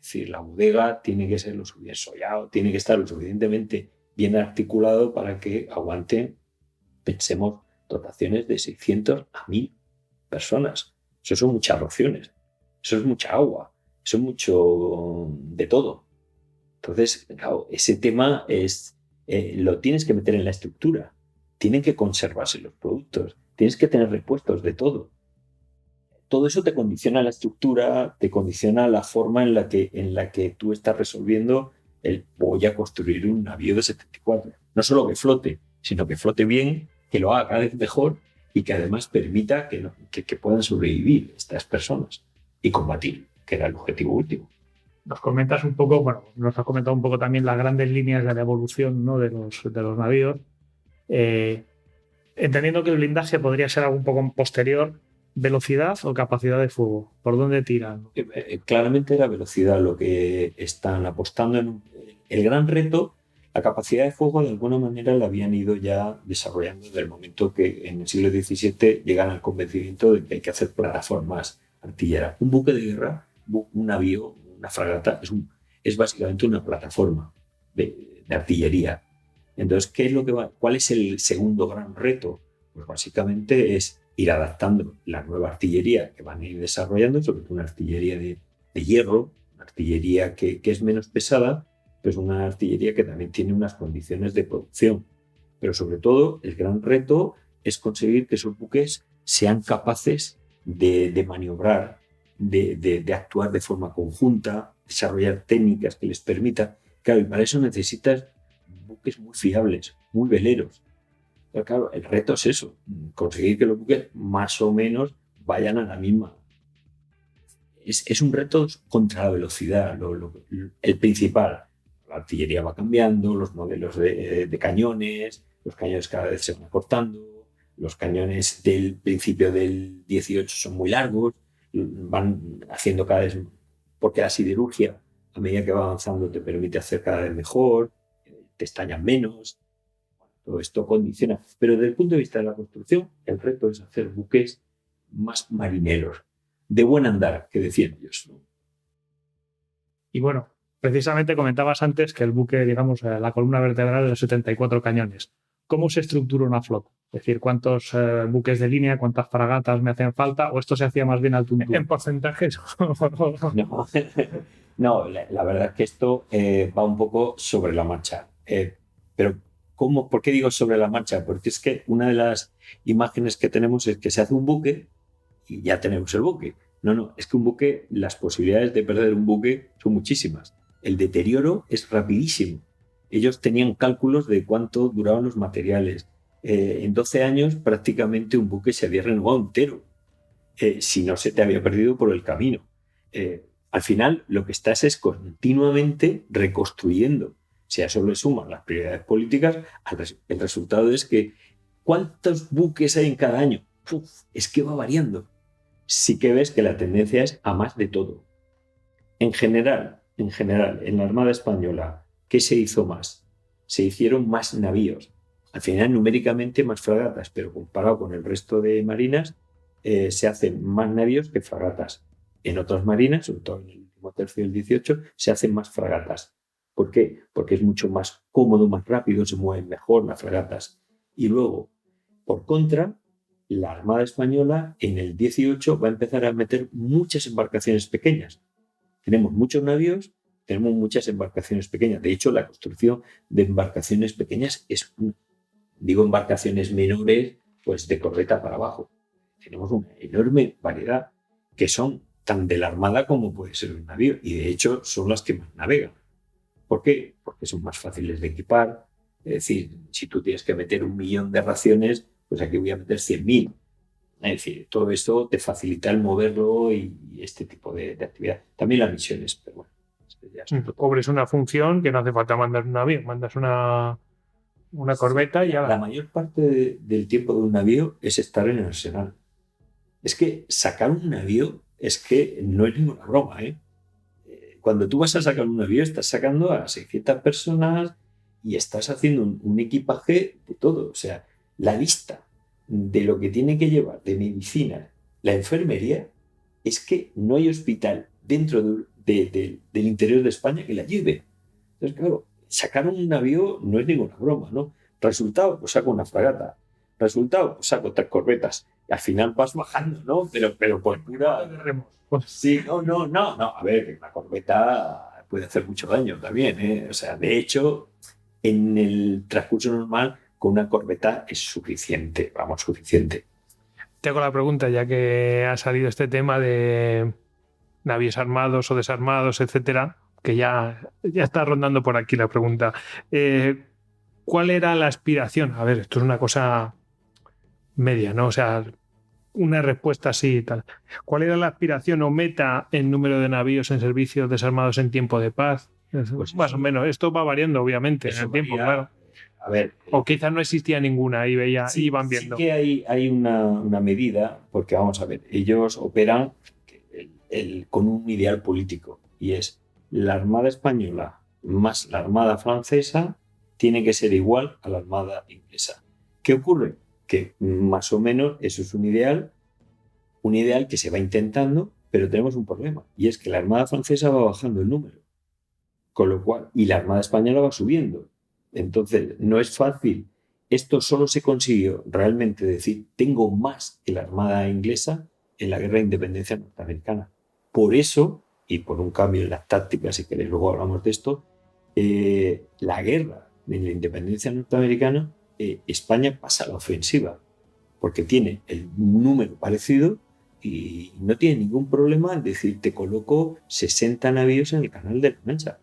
B: Es decir, la bodega tiene que ser lo suficiente sollado, tiene que estar lo suficientemente bien articulado para que aguante, pensemos, dotaciones de 600 a 1000 personas. Eso son muchas raciones, eso es mucha agua, eso es mucho de todo. Entonces, claro, ese tema lo tienes que meter en la estructura. Tienen que conservarse los productos. Tienes que tener repuestos de todo. Todo eso te condiciona la estructura, te condiciona la forma en la que tú estás resolviendo voy a construir un navío de 74. No solo que flote, sino que flote bien, que lo haga cada vez mejor y que además permita que puedan sobrevivir estas personas y combatir, que era el objetivo último.
D: Nos comentas un poco, bueno, nos has comentado un poco también las grandes líneas de la evolución, ¿no?, de los navíos. Entendiendo que el blindaje podría ser algo un poco posterior, ¿velocidad o capacidad de fuego? ¿Por dónde tiran?
B: Claramente era velocidad lo que están apostando en el gran reto. La capacidad de fuego de alguna manera la habían ido ya desarrollando desde el momento que en el siglo XVII llegan al convencimiento de que hay que hacer plataformas artilleras. Un buque de guerra, un navío, una fragata, es básicamente una plataforma de artillería. Entonces, ¿cuál es el segundo gran reto? Pues básicamente es ir adaptando la nueva artillería que van a ir desarrollando, sobre todo una artillería de hierro, una artillería que es menos pesada, pero es una artillería que también tiene unas condiciones de producción. Pero sobre todo, el gran reto es conseguir que esos buques sean capaces de maniobrar, de actuar de forma conjunta, desarrollar técnicas que les permitan. Claro, y para eso necesitas buques muy fiables, muy veleros. Pero claro, el reto es eso, conseguir que los buques más o menos vayan a la misma. Es un reto contra la velocidad, el principal. La artillería va cambiando, los modelos de cañones, los cañones cada vez se van acortando, los cañones del principio del 18 son muy largos, van haciendo cada vez, porque la siderurgia, a medida que va avanzando, te permite hacer cada vez mejor, te estallan menos. Todo esto condiciona. Pero desde el punto de vista de la construcción, el reto es hacer buques más marineros, de buen andar, que decían ellos, ¿no?
D: Y bueno, precisamente comentabas antes que el buque, digamos, la columna vertebral es de 74 cañones. ¿Cómo se estructura una flota? Es decir, ¿cuántos buques de línea, cuántas fragatas me hacen falta? ¿O esto se hacía más bien al tuntún?
C: ¿En porcentajes?
B: No, la verdad es que esto va un poco sobre la marcha. Pero ¿por qué digo sobre la marcha? Porque es que una de las imágenes que tenemos es que se hace un buque y ya tenemos el buque. No, es que un buque, las posibilidades de perder un buque son muchísimas. El deterioro es rapidísimo. Ellos tenían cálculos de cuánto duraban los materiales. En 12 años prácticamente un buque se había renovado entero, si no se te había perdido por el camino. Al final lo que estás es continuamente reconstruyendo. Si a eso le suman las prioridades políticas, el resultado es que ¿cuántos buques hay en cada año? Es que va variando. Sí que ves que la tendencia es a más de todo. En general, en la Armada Española, ¿qué se hizo más? Se hicieron más navíos. Al final, numéricamente, más fragatas, pero comparado con el resto de marinas, se hacen más navíos que fragatas. En otras marinas, sobre todo en el último tercio del 18, se hacen más fragatas. ¿Por qué? Porque es mucho más cómodo, más rápido, se mueven mejor las fragatas. Y luego, por contra, la Armada Española en el 18 va a empezar a meter muchas embarcaciones pequeñas. Tenemos muchos navíos, tenemos muchas embarcaciones pequeñas. De hecho, la construcción de embarcaciones pequeñas digo embarcaciones menores, pues de corbeta para abajo. Tenemos una enorme variedad que son tan de la Armada como puede ser un navío, y de hecho son las que más navegan. ¿Por qué? Porque son más fáciles de equipar. Es decir, si tú tienes que meter 1 millón de raciones, pues aquí voy a meter 100.000. Es decir, todo esto te facilita el moverlo y este tipo de actividad. También las misiones, pero bueno.
C: Cobres una función que no hace falta mandar un navío, mandas una corbeta y ya
B: la mayor parte del tiempo de un navío es estar en el arsenal. Es que sacar un navío es que no es ninguna broma, ¿eh? Cuando tú vas a sacar un navío, estás sacando a 600 personas y estás haciendo un equipaje de todo. O sea, la lista de lo que tiene que llevar de medicina la enfermería es que no hay hospital dentro del interior de España que la lleve. Entonces, claro, sacar un navío no es ninguna broma, ¿no? Resultado, pues saco una fragata. Resultado, pues saco 3 corbetas. Y al final vas bajando, ¿no? Pero por pura... Sí, no. A ver, una corbeta puede hacer mucho daño también, ¿eh? O sea, de hecho, en el transcurso normal, con una corbeta es suficiente.
C: Te hago la pregunta, ya que ha salido este tema de navíos armados o desarmados, etcétera, que ya está rondando por aquí la pregunta. ¿Cuál era la aspiración? A ver, esto es una cosa media, ¿no? O sea, una respuesta así y tal. ¿Cuál era la aspiración o meta en número de navíos en servicio desarmados en tiempo de paz? Pues más o menos. Esto va variando, obviamente, en el tiempo, claro.
B: A ver,
C: o quizás no existía ninguna y iban viendo.
B: Sí que hay una medida, porque vamos a ver, ellos operan con un ideal político, y es la Armada Española más la Armada Francesa tiene que ser igual a la Armada inglesa. ¿Qué ocurre? Que más o menos eso es un ideal que se va intentando, pero tenemos un problema, y es que la Armada francesa va bajando el número, con lo cual, y la Armada española va subiendo. Entonces, no es fácil. Esto solo se consiguió realmente decir, tengo más que la Armada inglesa en la Guerra de Independencia norteamericana. Por eso, y por un cambio en las tácticas, si queréis luego hablamos de esto, la guerra de la independencia norteamericana, España pasa a la ofensiva, porque tiene el número parecido y no tiene ningún problema en decir, te coloco 60 navíos en el Canal de la Mancha,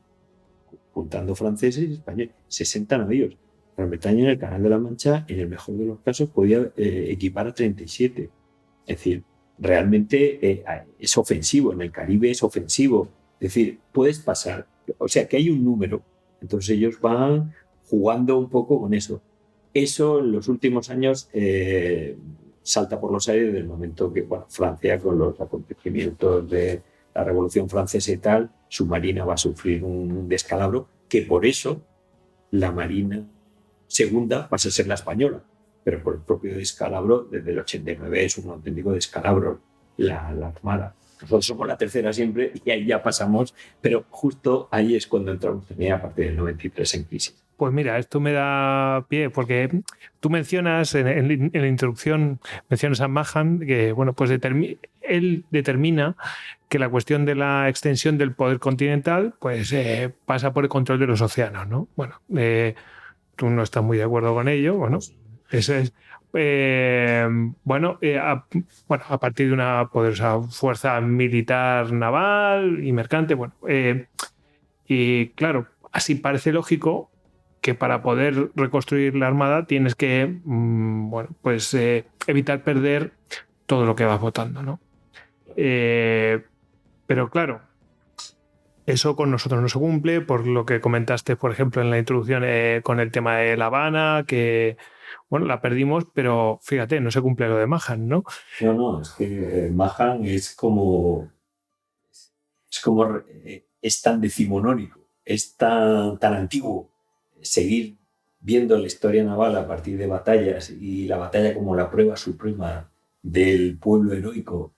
B: juntando franceses y españoles, 60 navíos. Gran Bretaña en el Canal de la Mancha, en el mejor de los casos, podía equipar a 37. Es decir, realmente es ofensivo, en el Caribe es ofensivo. Es decir, puedes pasar, o sea, que hay un número. Entonces ellos van jugando un poco con eso. Eso en los últimos años salta por los aires del momento que Francia, con los acontecimientos de la Revolución Francesa y tal, su marina va a sufrir un descalabro, que por eso la marina segunda pasa a ser la española, pero por el propio descalabro, desde el 89 es un auténtico descalabro la Armada. Nosotros somos la tercera siempre y ahí ya pasamos, pero justo ahí es cuando entramos también a partir del 93 en crisis.
C: Pues mira, esto me da pie, porque tú mencionas en la introducción, mencionas a Mahan, que bueno, pues él determina que la cuestión de la extensión del poder continental pues pasa por el control de los océanos, ¿no? Bueno, tú no estás muy de acuerdo con ello, bueno, eso es. A partir de una poderosa fuerza militar, naval y mercante, bueno, y claro, así parece lógico que para poder reconstruir la Armada tienes que evitar perder todo lo que vas votando, ¿no? Pero claro, eso con nosotros no se cumple, por lo que comentaste, por ejemplo, en la introducción con el tema de La Habana, que bueno, la perdimos, pero fíjate, no se cumple lo de Mahan, ¿no?
B: No, es que Mahan es tan decimonónico, es tan antiguo. Seguir viendo la historia naval a partir de batallas y la batalla como la prueba suprema del pueblo heroico,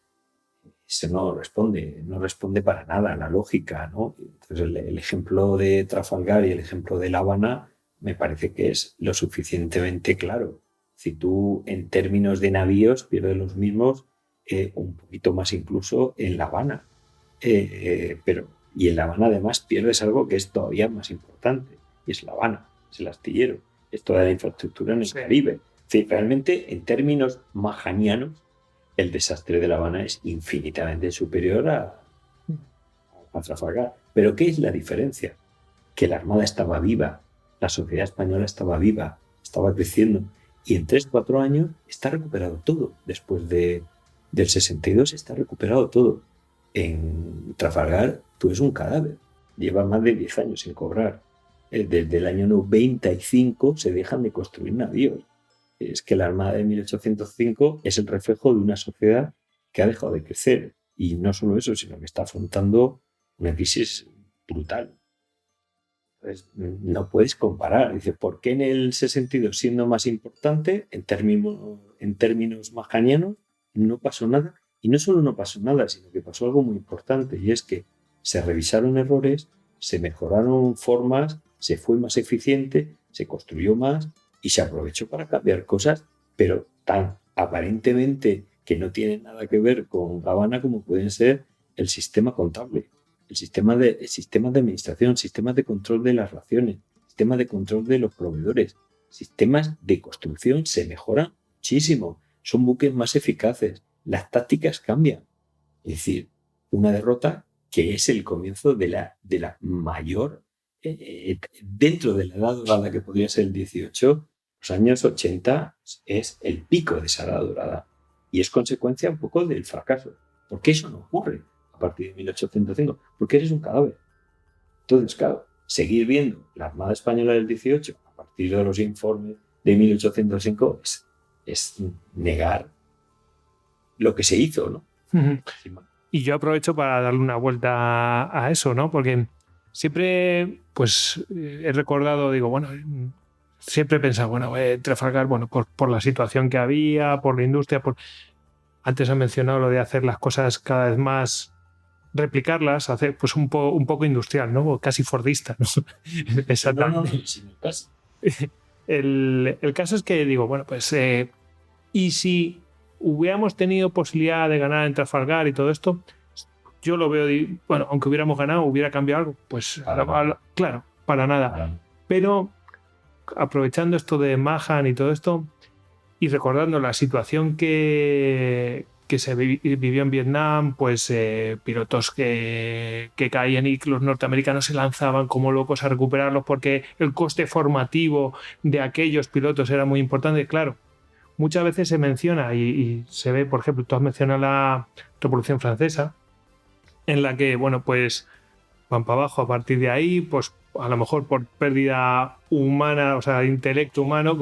B: eso no responde para nada a la lógica, ¿no? Entonces el ejemplo de Trafalgar y el ejemplo de La Habana me parece que es lo suficientemente claro. Si tú en términos de navíos pierdes los mismos, un poquito más incluso en La Habana, y en La Habana además pierdes algo que es todavía más importante, y es La Habana, es el astillero, es toda la infraestructura en el Caribe. Sí, realmente, en términos mahanianos, el desastre de La Habana es infinitamente superior a Trafalgar. Pero ¿qué es la diferencia? Que la Armada estaba viva, la sociedad española estaba viva, estaba creciendo, y en 3-4 años está recuperado todo. Después del 62 está recuperado todo. En Trafalgar tú eres un cadáver, lleva más de 10 años sin cobrar. Desde el año 95 se dejan de construir navíos. Es que la Armada de 1805 es el reflejo de una sociedad que ha dejado de crecer. Y no solo eso, sino que está afrontando una crisis brutal. Entonces, no puedes comparar. Dice, ¿por qué en el 62, siendo más importante, en términos mahanianos, no pasó nada? Y no solo no pasó nada, sino que pasó algo muy importante, y es que se revisaron errores, se mejoraron formas, se fue más eficiente, se construyó más y se aprovechó para cambiar cosas, pero tan aparentemente que no tienen nada que ver con La Habana como pueden ser el sistema contable, el sistema de administración, sistemas de control de las raciones, sistemas de control de los proveedores, sistemas de construcción se mejoran muchísimo, son buques más eficaces, las tácticas cambian. Es decir, una derrota que es el comienzo de la mayor, dentro de la edad dorada que podría ser el 18, los años 80 es el pico de esa edad dorada y es consecuencia un poco del fracaso. ¿Por qué eso no ocurre a partir de 1805? Porque eres un cadáver. Entonces, claro, seguir viendo la Armada Española del 18 a partir de los informes de 1805 es negar lo que se hizo, ¿no?
C: Y yo aprovecho para darle una vuelta a eso, ¿no? Porque siempre pues he recordado, digo, bueno, siempre he pensado, bueno, Trafalgar, bueno, por la situación que había, por la industria, antes he mencionado lo de hacer las cosas cada vez más, replicarlas, hacer pues un poco industrial, ¿no? Casi fordista, ¿no? Exactamente.
B: No, sin caso.
C: El caso es que digo, bueno, pues y si hubiéramos tenido posibilidad de ganar en Trafalgar y todo esto, yo lo veo, bueno, aunque hubiéramos ganado, hubiera cambiado algo, pues claro, para nada. Pero aprovechando esto de Mahan y todo esto y recordando la situación que se vivió en Vietnam, pues pilotos que caían y los norteamericanos se lanzaban como locos a recuperarlos porque el coste formativo de aquellos pilotos era muy importante. Claro, muchas veces se menciona y se ve, por ejemplo, tú has mencionado la Revolución Francesa, en la que, bueno, pues van para abajo a partir de ahí, pues a lo mejor por pérdida humana, o sea, intelecto humano,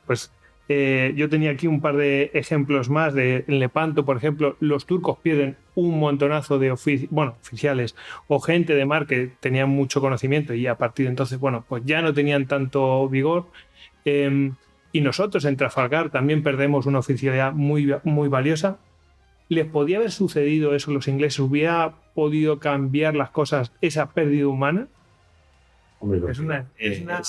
C: pues yo tenía aquí un par de ejemplos más. En Lepanto, por ejemplo, los turcos pierden un montonazo de oficiales o gente de mar que tenían mucho conocimiento y a partir de entonces, bueno, pues ya no tenían tanto vigor. Y nosotros en Trafalgar también perdemos una oficialidad muy, muy valiosa. ¿Les podía haber sucedido eso a los ingleses? ¿Hubiera podido cambiar las cosas esa pérdida humana?
B: Hombre,
C: es una
B: pregunta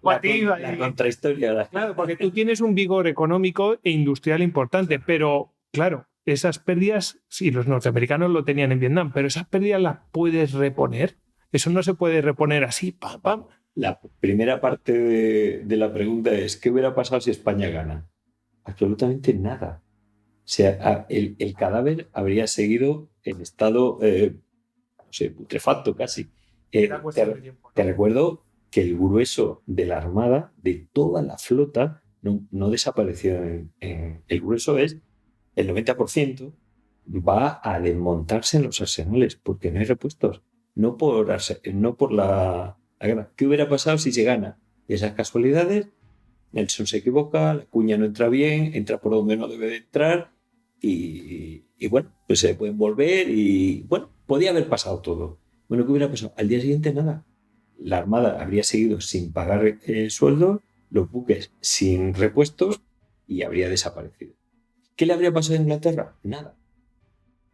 B: la contrahistoria.
C: Claro, porque tú tienes un vigor económico e industrial importante, pero claro, esas pérdidas, sí, los norteamericanos lo tenían en Vietnam, pero esas pérdidas las puedes reponer. Eso no se puede reponer así, pam, pam.
B: La primera parte de la pregunta es: ¿qué hubiera pasado si España gana? Absolutamente nada. O sea, el cadáver habría seguido en estado, no sé, putrefacto casi. Te recuerdo que el grueso de la armada, de toda la flota, no desapareció. El grueso es el 90%, va a desmontarse en los arsenales porque no hay repuestos. No por la guerra. ¿Qué hubiera pasado si se gana? Esas casualidades, Nelson se equivoca, la cuña no entra bien, entra por donde no debe de entrar y bueno, pues se pueden volver y bueno, podía haber pasado todo. Bueno, ¿qué hubiera pasado? Al día siguiente nada. La Armada habría seguido sin pagar sueldos, los buques sin repuestos y habría desaparecido. ¿Qué le habría pasado a Inglaterra? Nada.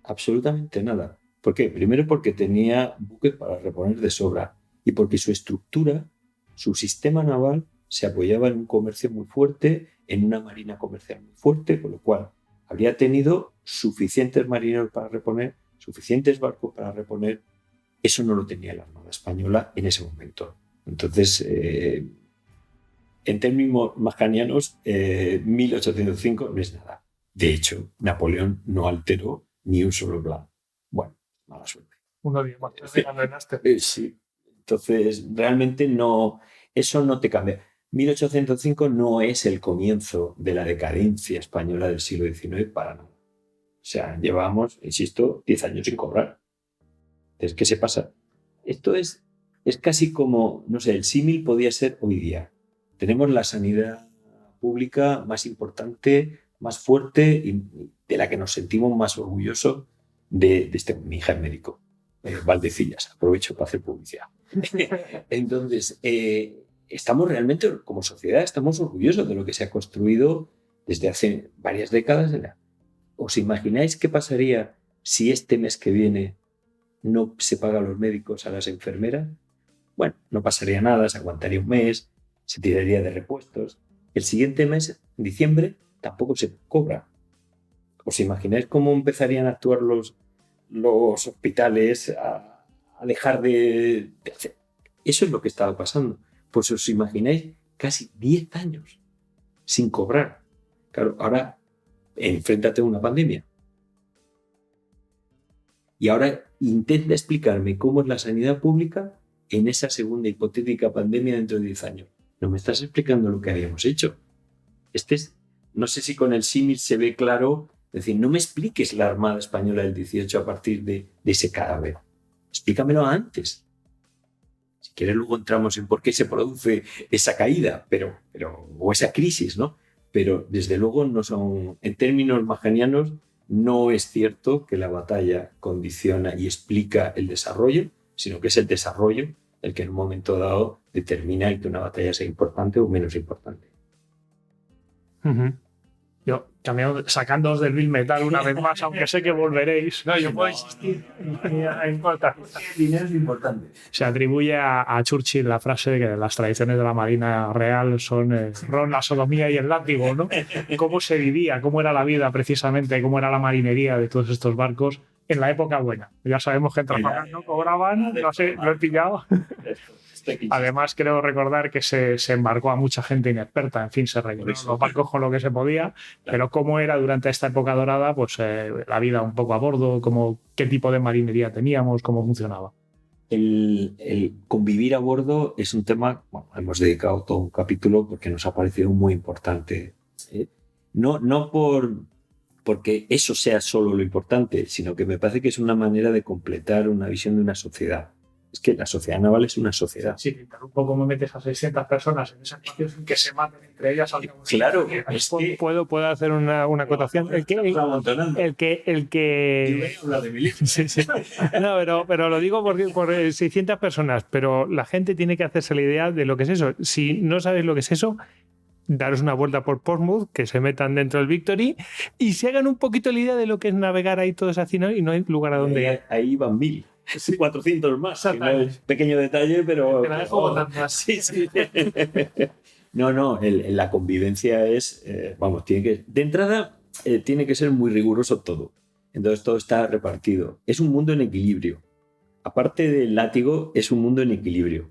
B: Absolutamente nada. ¿Por qué? Primero porque tenía buques para reponer de sobra y porque su estructura, su sistema naval, se apoyaba en un comercio muy fuerte, en una marina comercial muy fuerte, con lo cual habría tenido suficientes marineros para reponer, suficientes barcos para reponer. Eso no lo tenía la Armada Española en ese momento. Entonces, en términos majanianos, 1805 no es nada. De hecho, Napoleón no alteró ni un solo plan. Bueno, mala suerte.
C: Uno día más.
B: Sí. Entonces, realmente no, eso no te cambia. 1805 no es el comienzo de la decadencia española del siglo XIX para nada. O sea, llevamos, insisto, 10 años sin cobrar. Entonces, ¿qué se pasa? Esto es casi como, no sé, el símil podía ser hoy día. Tenemos la sanidad pública más importante, más fuerte y de la que nos sentimos más orgullosos de mi hija es médico, Valdecillas, aprovecho para hacer publicidad. Entonces, estamos realmente, como sociedad, estamos orgullosos de lo que se ha construido desde hace varias décadas. ¿Os imagináis qué pasaría si este mes que viene no se paga a los médicos, a las enfermeras? Bueno, no pasaría nada, se aguantaría un mes, se tiraría de repuestos. El siguiente mes, en diciembre, tampoco se cobra. ¿Os imagináis cómo empezarían a actuar los hospitales a dejar de hacer? Eso es lo que estaba pasando. Pues os imagináis casi 10 años sin cobrar. Claro, ahora enfréntate a una pandemia. Y ahora intenta explicarme cómo es la sanidad pública en esa segunda hipotética pandemia dentro de 10 años. No me estás explicando lo que habíamos hecho. No sé si con el símil se ve claro. Es decir, no me expliques la Armada Española del 18 a partir de ese cadáver. Explícamelo antes. Si quieres luego entramos en por qué se produce esa caída, o esa crisis, ¿no? Pero desde luego no son, en términos majanianos, no es cierto que la batalla condiciona y explica el desarrollo. sino que es el desarrollo el que en un momento dado determina el que una batalla sea importante o menos importante.
C: Ujú.
D: Yo, sacándoos del Bill Metal una vez más, aunque sé que volveréis.
C: No, yo puedo insistir en cortar.
B: Dinero es importante.
D: Se atribuye a Churchill la frase de que las tradiciones de la Marina Real son ron, la sodomía y el látigo, ¿no? Cómo se vivía, cómo era la vida precisamente, cómo era la marinería de todos estos barcos en la época buena. Ya sabemos que en Trafalgar no cobraban, no sé, lo he pillado. Además, creo recordar que se embarcó a mucha gente inexperta, en fin, se rellenaron los barcos con lo que se podía, pero cómo era durante esta época dorada, pues la vida un poco a bordo, qué tipo de marinería teníamos, cómo funcionaba.
B: El convivir a bordo es un tema, bueno, hemos dedicado todo un capítulo porque nos ha parecido muy importante. No porque eso sea solo lo importante, sino que me parece que es una manera de completar una visión de una sociedad. Es que la sociedad naval es una sociedad.
D: Sí, te interrumpo, ¿cómo metes a 600 personas en ese espacio sin que se maten entre ellas?
B: Claro,
C: es que ¿puedo hacer una acotación? El que sí, sí. No, pero lo digo por 600 personas, pero la gente tiene que hacerse la idea de lo que es eso. Si no sabes lo que es eso, daros una vuelta por Portsmouth, que se metan dentro del Victory y se hagan un poquito la idea de lo que es navegar ahí todo ese hacinado y no hay lugar a donde ir.
B: Ahí van 1000. 400 más. Que no es pequeño detalle, pero...
C: Te la dejo votando.
B: Sí. No, la convivencia es... de entrada, tiene que ser muy riguroso todo. Entonces todo está repartido. Es un mundo en equilibrio. Aparte del látigo, es un mundo en equilibrio.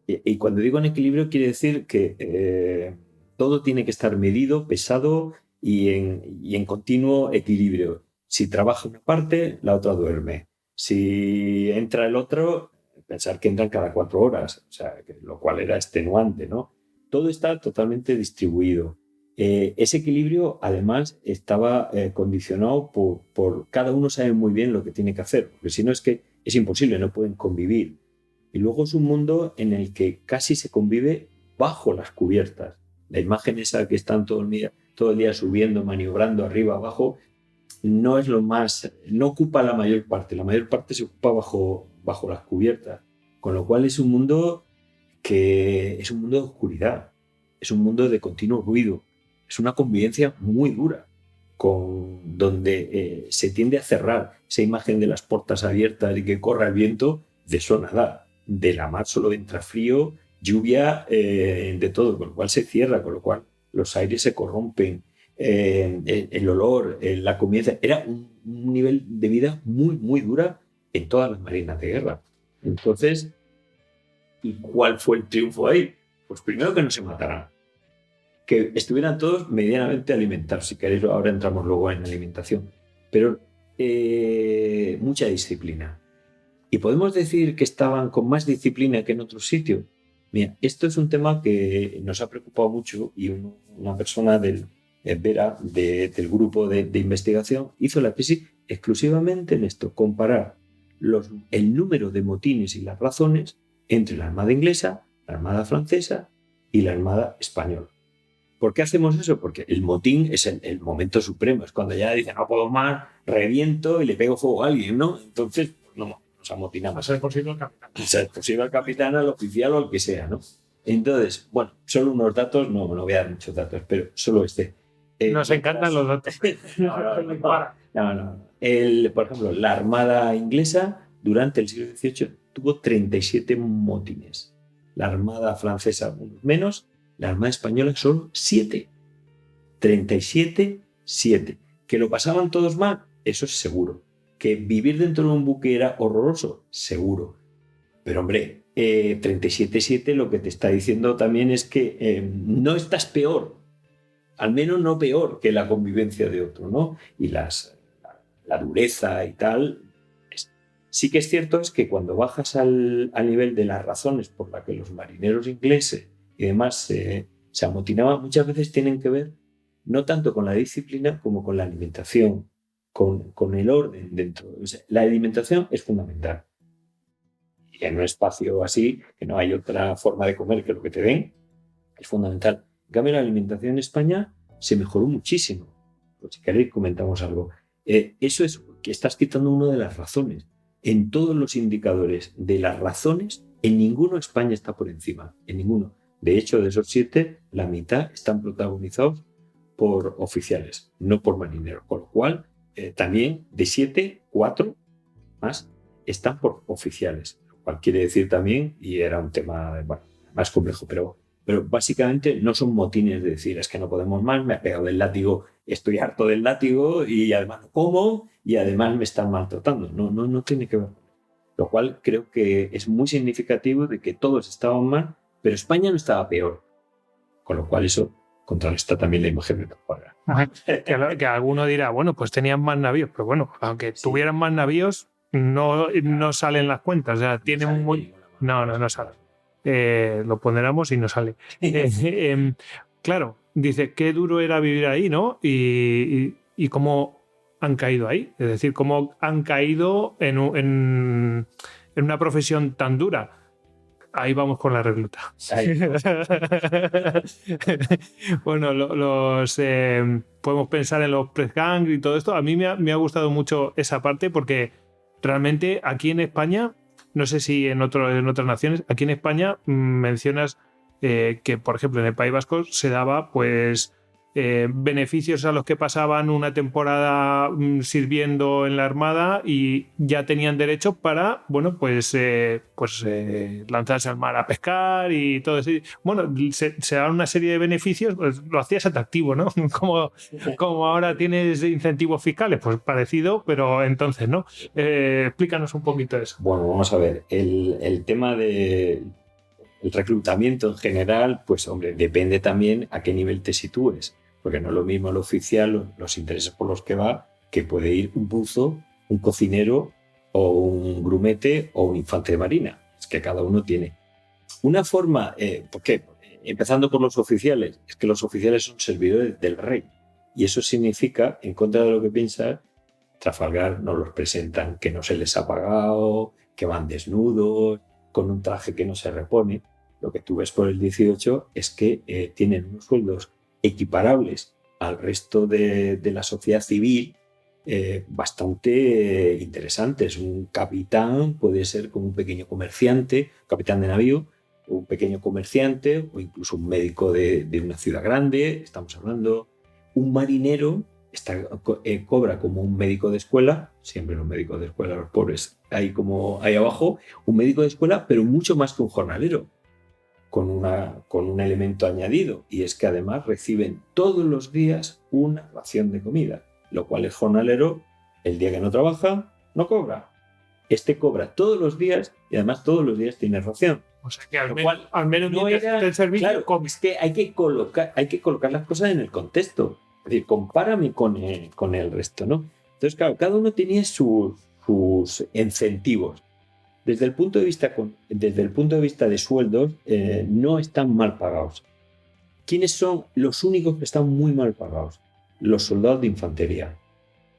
B: Y cuando digo en equilibrio, quiere decir que todo tiene que estar medido, pesado y en continuo equilibrio. Si trabaja una parte, la otra duerme. Si entra el otro, pensar que entran cada 4 horas, o sea, lo cual era extenuante, ¿no? Todo está totalmente distribuido. Ese equilibrio, además, estaba condicionado por cada uno sabe muy bien lo que tiene que hacer, porque si no es que es imposible, no pueden convivir. Y luego es un mundo en el que casi se convive bajo las cubiertas. La imagen esa que están todo el día subiendo, maniobrando arriba, abajo, no es lo más, no ocupa la mayor parte se ocupa bajo las cubiertas, con lo cual es un mundo que es un mundo de oscuridad, es un mundo de continuo ruido, es una convivencia muy dura, donde se tiende a cerrar esa imagen de las puertas abiertas y que corra el viento, de eso nada, de la mar solo entra frío, lluvia, de todo, con lo cual se cierra, con lo cual los aires se corrompen. El olor, la comida, era un nivel de vida muy, muy dura en todas las marinas de guerra. Entonces, ¿y cuál fue el triunfo ahí? Pues primero que no se mataran, que estuvieran todos medianamente alimentados. Si queréis, ahora entramos luego en alimentación, pero mucha disciplina. Y podemos decir que estaban con más disciplina que en otros sitios. Mira, esto es un tema que nos ha preocupado mucho y una persona del grupo de investigación hizo la tesis exclusivamente en esto, comparar el número de motines y las razones entre la Armada inglesa, la Armada francesa y la Armada española. ¿Por qué hacemos eso? Porque el motín es el momento supremo, es cuando ya dicen no puedo más, reviento y le pego fuego a alguien, ¿no? Entonces, no, nos amotinamos.
D: A ser posible al capitán.
B: A ser posible al capitán, al oficial o al que sea, ¿no? Entonces, bueno, solo unos datos, no voy a dar muchos datos, pero solo
C: Nos encantan los datos.
B: No. Por ejemplo, la Armada inglesa durante el siglo XVIII tuvo 37 motines. La Armada francesa unos menos, la Armada española solo 7. 37, 7. ¿Que lo pasaban todos mal? Eso es seguro. ¿Que vivir dentro de un buque era horroroso? Seguro. Pero hombre, 37-7 lo que te está diciendo también es que no estás peor, al menos no peor que la convivencia de otro, ¿no? Y la dureza y tal. Sí que es cierto es que cuando bajas al nivel de las razones por las que los marineros ingleses y demás se amotinaban, muchas veces tienen que ver no tanto con la disciplina como con la alimentación, con el orden dentro. O sea, la alimentación es fundamental. Y en un espacio así, que no hay otra forma de comer que lo que te den, es fundamental. En cambio, la alimentación en España se mejoró muchísimo. Pues si queréis comentamos algo. Eso es que estás quitando una de las razones. en todos los indicadores de las razones, en ninguno España está por encima, en ninguno. De hecho, de esos 7, la mitad están protagonizados por oficiales, no por marineros. Con lo cual, también de 7, 4 más están por oficiales. Lo cual quiere decir también, y era un tema más complejo, pero básicamente no son motines de decir es que no podemos más, me ha pegado el látigo, estoy harto del látigo y además no como y además me están maltratando. No tiene que ver. Lo cual creo que es muy significativo de que todos estaban mal, pero España no estaba peor. Con lo cual eso contrarresta también la imagen de Trafalgar.
C: Que alguno dirá, bueno, pues tenían más navíos, pero bueno, aunque tuvieran más navíos, no salen las cuentas. O sea, tienen muy... No sale. Lo ponderamos y no sale. Claro, dice, qué duro era vivir ahí, ¿no? Y cómo han caído ahí. Es decir, cómo han caído en una profesión tan dura. Ahí vamos con la recluta. Bueno, podemos pensar en los press gang y todo esto. A mí me ha gustado mucho esa parte porque realmente aquí en España, no sé si en otras naciones, aquí en España mencionas que, por ejemplo, en el País Vasco se daba pues beneficios a los que pasaban una temporada sirviendo en la Armada y ya tenían derecho para, bueno, pues lanzarse al mar a pescar y todo eso. Bueno, se daban una serie de beneficios, pues lo hacías atractivo, ¿no? Como ahora tienes incentivos fiscales, pues parecido, pero entonces, ¿no? Explícanos un poquito eso.
B: Bueno, vamos a ver. El tema del reclutamiento en general, pues hombre, depende también a qué nivel te sitúes. Porque no es lo mismo el oficial, los intereses por los que va, que puede ir un buzo, un cocinero o un grumete o un infante de marina. Es que cada uno tiene una forma. ¿Por qué? Empezando por los oficiales. Es que los oficiales son servidores del rey. Y eso significa, en contra de lo que piensas, Trafalgar nos los presentan que no se les ha pagado, que van desnudos, con un traje que no se repone. Lo que tú ves por el 18 es que tienen unos sueldos equiparables al resto de la sociedad civil, bastante interesantes. Un capitán puede ser como un pequeño comerciante, capitán de navío, un pequeño comerciante o incluso un médico de una ciudad grande, estamos hablando. Un marinero cobra como un médico de escuela, siempre los médicos de escuela, los pobres, ahí abajo, un médico de escuela, pero mucho más que un jornalero. Con un elemento añadido, y es que además reciben todos los días una ración de comida, lo cual el jornalero, el día que no trabaja, no cobra. Este cobra todos los días y además todos los días tiene ración.
C: O sea que al menos
B: no era,
C: el servicio.
B: Claro, es que hay que colocar las cosas en el contexto. Es decir, compárame con el resto, ¿no? Entonces, claro, cada uno tenía sus incentivos. Desde el punto de vista de sueldos, no están mal pagados. ¿Quiénes son los únicos que están muy mal pagados? Los soldados de infantería.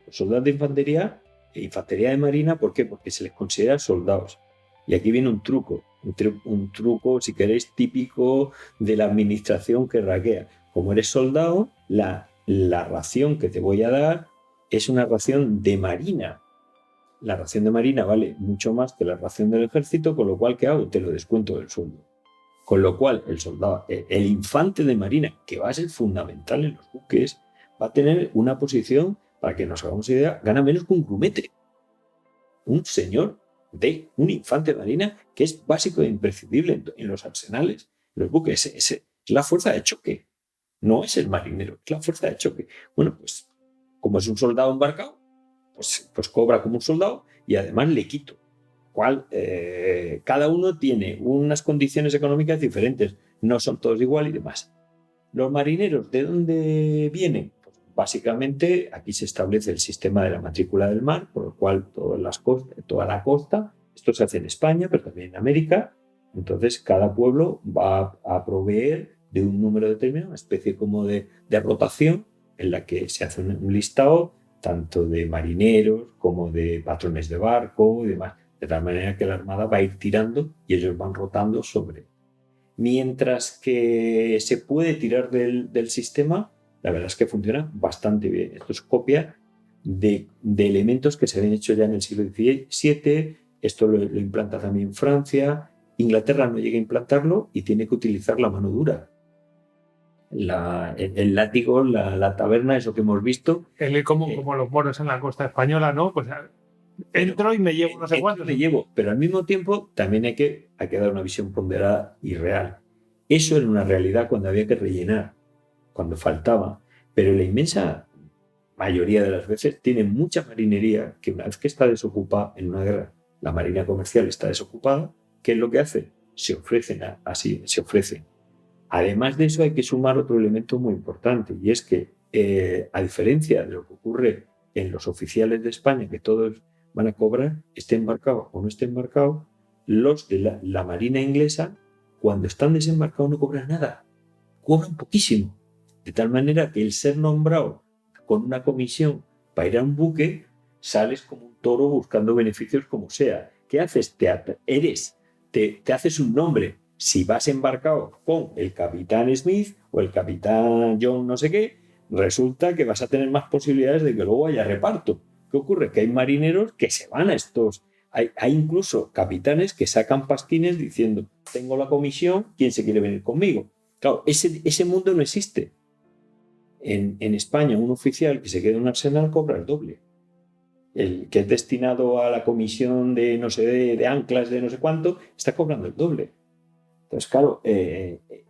B: Los soldados de infantería de marina, ¿por qué? Porque se les considera soldados. Y aquí viene un truco, si queréis, típico de la administración que raquea. Como eres soldado, la ración que te voy a dar es una ración de marina. La ración de marina vale mucho más que la ración del ejército, con lo cual, ¿qué hago? Te lo descuento del sueldo. Con lo cual, el infante de marina, que va a ser fundamental en los buques, va a tener una posición, para que nos hagamos idea, gana menos que un grumete. Un señor un infante de marina que es básico e imprescindible en los arsenales, en los buques. Es la fuerza de choque. No es el marinero, es la fuerza de choque. Bueno, pues como es un soldado embarcado, pues cobra como un soldado y además le quito. Cada uno tiene unas condiciones económicas diferentes, no son todos igual y demás. Los marineros, ¿de dónde vienen? Pues básicamente aquí se establece el sistema de la matrícula del mar, por lo cual toda la costa, esto se hace en España, pero también en América, entonces cada pueblo va a proveer de un número determinado, una especie como de rotación en la que se hace un listado tanto de marineros como de patrones de barco y demás, de tal manera que la Armada va a ir tirando y ellos van rotando sobre. Mientras que se puede tirar del sistema, la verdad es que funciona bastante bien. Esto es copia de elementos que se habían hecho ya en el siglo XVII. Esto lo implanta también Francia. Inglaterra no llega a implantarlo y tiene que utilizar la mano dura. El látigo, la taberna, eso que hemos visto.
C: Como los moros en la costa española, ¿no? Pues entro y me llevo no sé cuántos.
B: Pero al mismo tiempo también hay que dar una visión ponderada y real. Eso era una realidad cuando había que rellenar, cuando faltaba. Pero la inmensa mayoría de las veces tiene mucha marinería que una vez que está desocupada en una guerra, la marina comercial está desocupada, ¿qué es lo que hace? Se ofrecen. Además de eso hay que sumar otro elemento muy importante, y es que a diferencia de lo que ocurre en los oficiales de España, que todos van a cobrar, esté embarcado o no esté embarcado, los de la marina inglesa, cuando están desembarcados no cobran nada, cobran poquísimo, de tal manera que el ser nombrado con una comisión para ir a un buque, sales como un toro buscando beneficios como sea. ¿Qué haces? Te haces un nombre. Si vas embarcado con el capitán Smith o el capitán John no sé qué, resulta que vas a tener más posibilidades de que luego haya reparto. ¿Qué ocurre? Que hay marineros que se van a estos. Hay incluso capitanes que sacan pasquines diciendo, tengo la comisión, ¿quién se quiere venir conmigo? Claro, ese mundo no existe. En España, un oficial que se queda en un arsenal cobra el doble. El que es destinado a la comisión de no sé de anclas de no sé cuánto está cobrando el doble. Entonces, claro,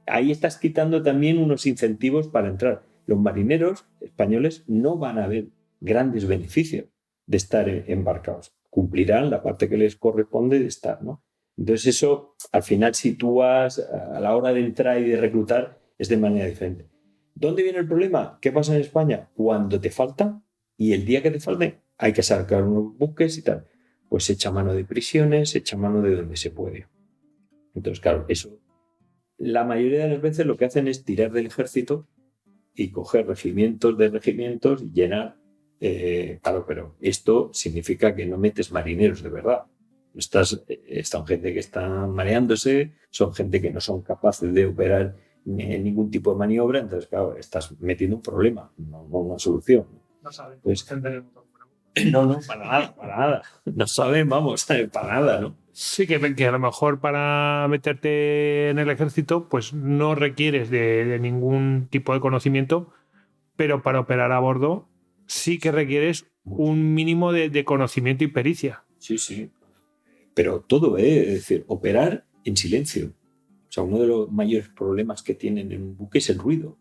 B: ahí estás quitando también unos incentivos para entrar. Los marineros españoles no van a ver grandes beneficios de estar embarcados. Cumplirán la parte que les corresponde de estar, ¿no? Entonces eso, al final, sitúas a la hora de entrar y de reclutar, es de manera diferente. ¿Dónde viene el problema? ¿Qué pasa en España? Cuando te falta, y el día que te falte, hay que sacar unos buques y tal. Pues se echa mano de prisiones, se echa mano de donde se puede. Entonces, claro, eso, la mayoría de las veces lo que hacen es tirar del ejército y coger regimientos de regimientos y llenar. Claro, pero esto significa que no metes marineros de verdad. Están gente que está mareándose, son gente que no son capaces de operar ningún tipo de maniobra, entonces, claro, estás metiendo un problema, no una solución.
C: No saben.
B: No, para nada. No saben, vamos, para nada, ¿no?
C: Sí, que a lo mejor para meterte en el ejército, pues no requieres de ningún tipo de conocimiento, pero para operar a bordo sí que requieres un mínimo de conocimiento y pericia.
B: Sí. Pero todo, es decir, operar en silencio. O sea, uno de los mayores problemas que tienen en un buque es el ruido.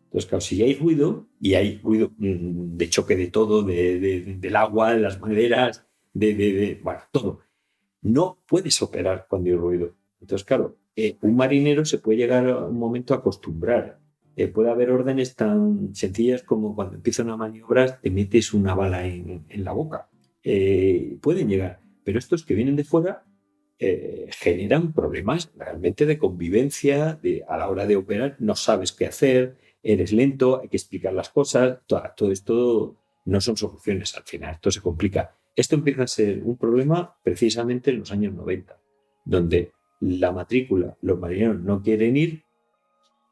B: Entonces, claro, si hay ruido, y hay ruido de choque de todo, del agua, de las maderas, bueno, todo, no puedes operar cuando hay ruido. Entonces, claro, un marinero se puede llegar a un momento a acostumbrar. Puede haber órdenes tan sencillas como cuando empieza una maniobra te metes una bala en la boca. Pueden llegar, pero estos que vienen de fuera generan problemas realmente de convivencia, a la hora de operar no sabes qué hacer, eres lento, hay que explicar las cosas, todo esto no son soluciones al final, esto se complica. Esto empieza a ser un problema precisamente en los años 90, donde la matrícula, los marineros no quieren ir,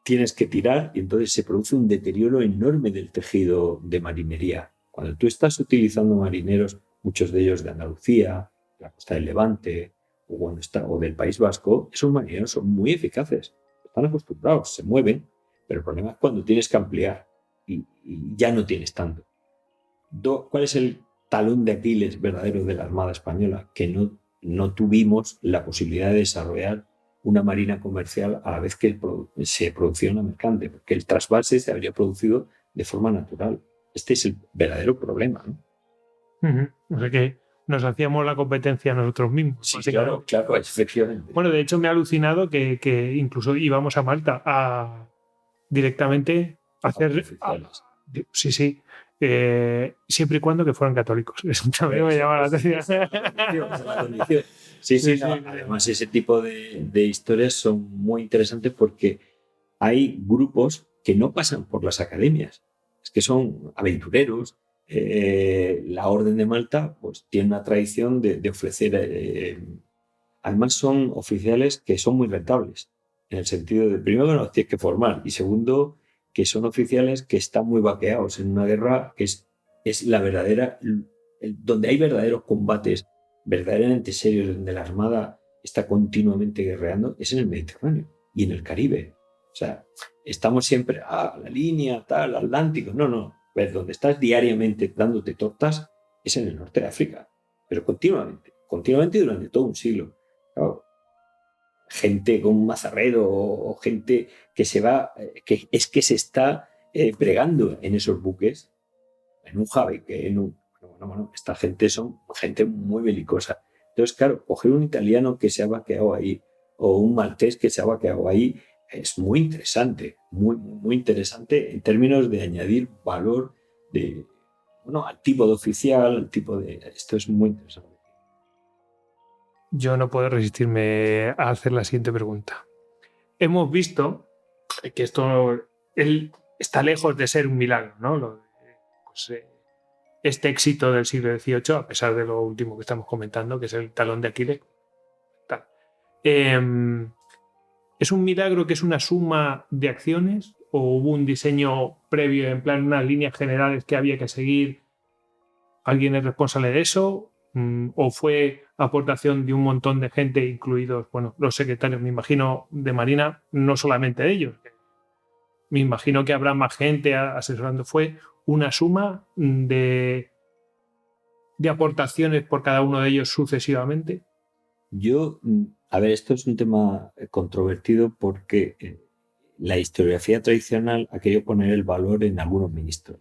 B: tienes que tirar y entonces se produce un deterioro enorme del tejido de marinería. Cuando tú estás utilizando marineros, muchos de ellos de Andalucía, la costa del Levante o del País Vasco, esos marineros son muy eficaces, están acostumbrados, se mueven, pero el problema es cuando tienes que ampliar y ya no tienes tanto. ¿Cuál es el talón de Aquiles verdadero de la Armada Española? Que no tuvimos la posibilidad de desarrollar una marina comercial a la vez que se producía una mercante, porque el trasvase se habría producido de forma natural. Este es el verdadero problema, ¿no?
C: O sea que nos hacíamos la competencia nosotros mismos.
B: Sí, claro, efectivamente.
C: Bueno, de hecho me ha alucinado que incluso íbamos a Malta a directamente hacer... Sí. Siempre y cuando que fueran católicos. Eso también me llama la atención.
B: Sí. Además, ese tipo de historias son muy interesantes porque hay grupos que no pasan por las academias, es que son aventureros. La Orden de Malta pues tiene una tradición de ofrecer. Además, son oficiales que son muy rentables, en el sentido de, primero, que los tienes que formar, y segundo, que son oficiales que están muy vaqueados en una guerra que es es la verdadera, donde hay verdaderos combates verdaderamente serios, donde la Armada está continuamente guerreando, es en el Mediterráneo y en el Caribe. O sea, estamos siempre, la línea, tal, Atlántico. No. Ver, donde estás diariamente dándote tortas es en el norte de África, pero continuamente durante todo un siglo. Claro, gente con un mazarrero o gente que se va, que se está pregando en esos buques, en un Javeque, bueno, esta gente son gente muy belicosa. Entonces, claro, coger un italiano que se ha vaqueado ahí o un maltés que se ha vaqueado ahí es muy interesante, muy interesante en términos de añadir valor al tipo de oficial, al tipo de... Esto es muy interesante.
C: Yo no puedo resistirme a hacer la siguiente pregunta. Hemos visto que esto está lejos de ser un milagro, ¿no? Este éxito del siglo XVIII, a pesar de lo último que estamos comentando, que es el talón de Aquiles. ¿Es un milagro que es una suma de acciones o hubo un diseño previo, en plan unas líneas generales que había que seguir? ¿Alguien es responsable de eso? ¿O fue aportación de un montón de gente, incluidos los secretarios, me imagino, de Marina, no solamente de ellos? Me imagino que habrá más gente asesorando. ¿Fue una suma de aportaciones por cada uno de ellos sucesivamente?
B: Esto es un tema controvertido porque la historiografía tradicional ha querido poner el valor en algunos ministros.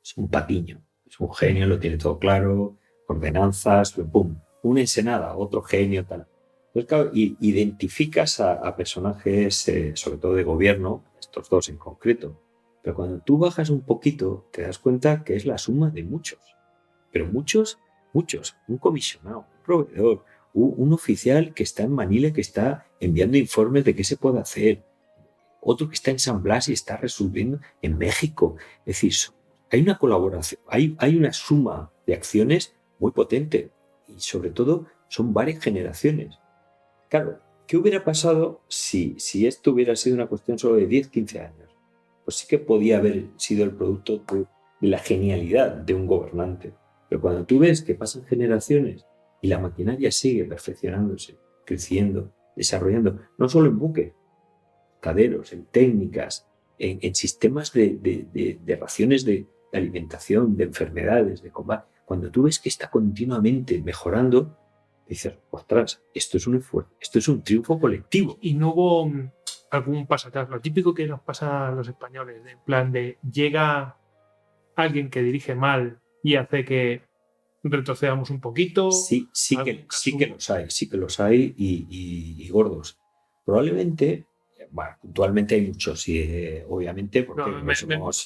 B: Es un patiño, es un genio, lo tiene todo claro, ordenanzas, ¡pum! Una ensenada, otro genio, tal. Entonces, claro, identificas a personajes, sobre todo de gobierno, estos dos en concreto. Pero cuando tú bajas un poquito, te das cuenta que es la suma de muchos. Pero muchos. Un comisionado, un proveedor, un oficial que está en Manila, que está enviando informes de qué se puede hacer, otro que está en San Blas y está resolviendo en México. Es decir, hay una colaboración, hay una suma de acciones muy potente y sobre todo son varias generaciones. Claro, ¿qué hubiera pasado si esto hubiera sido una cuestión solo de 10, 15 años? Pues sí que podía haber sido el producto de la genialidad de un gobernante. Pero cuando tú ves que pasan generaciones y la maquinaria sigue perfeccionándose, creciendo, desarrollando, no solo en buques, caderos, en técnicas, en sistemas de raciones de alimentación, de enfermedades, de combate, cuando tú ves que está continuamente mejorando, dices, ostras, esto es un esfuerzo, esto es un triunfo colectivo.
C: Y no hubo algún paso atrás, lo típico que nos pasa a los españoles, en plan de llega alguien que dirige mal y hace que retrocedamos un poquito.
B: Sí que los hay y gordos. Probablemente, puntualmente hay muchos, obviamente, porque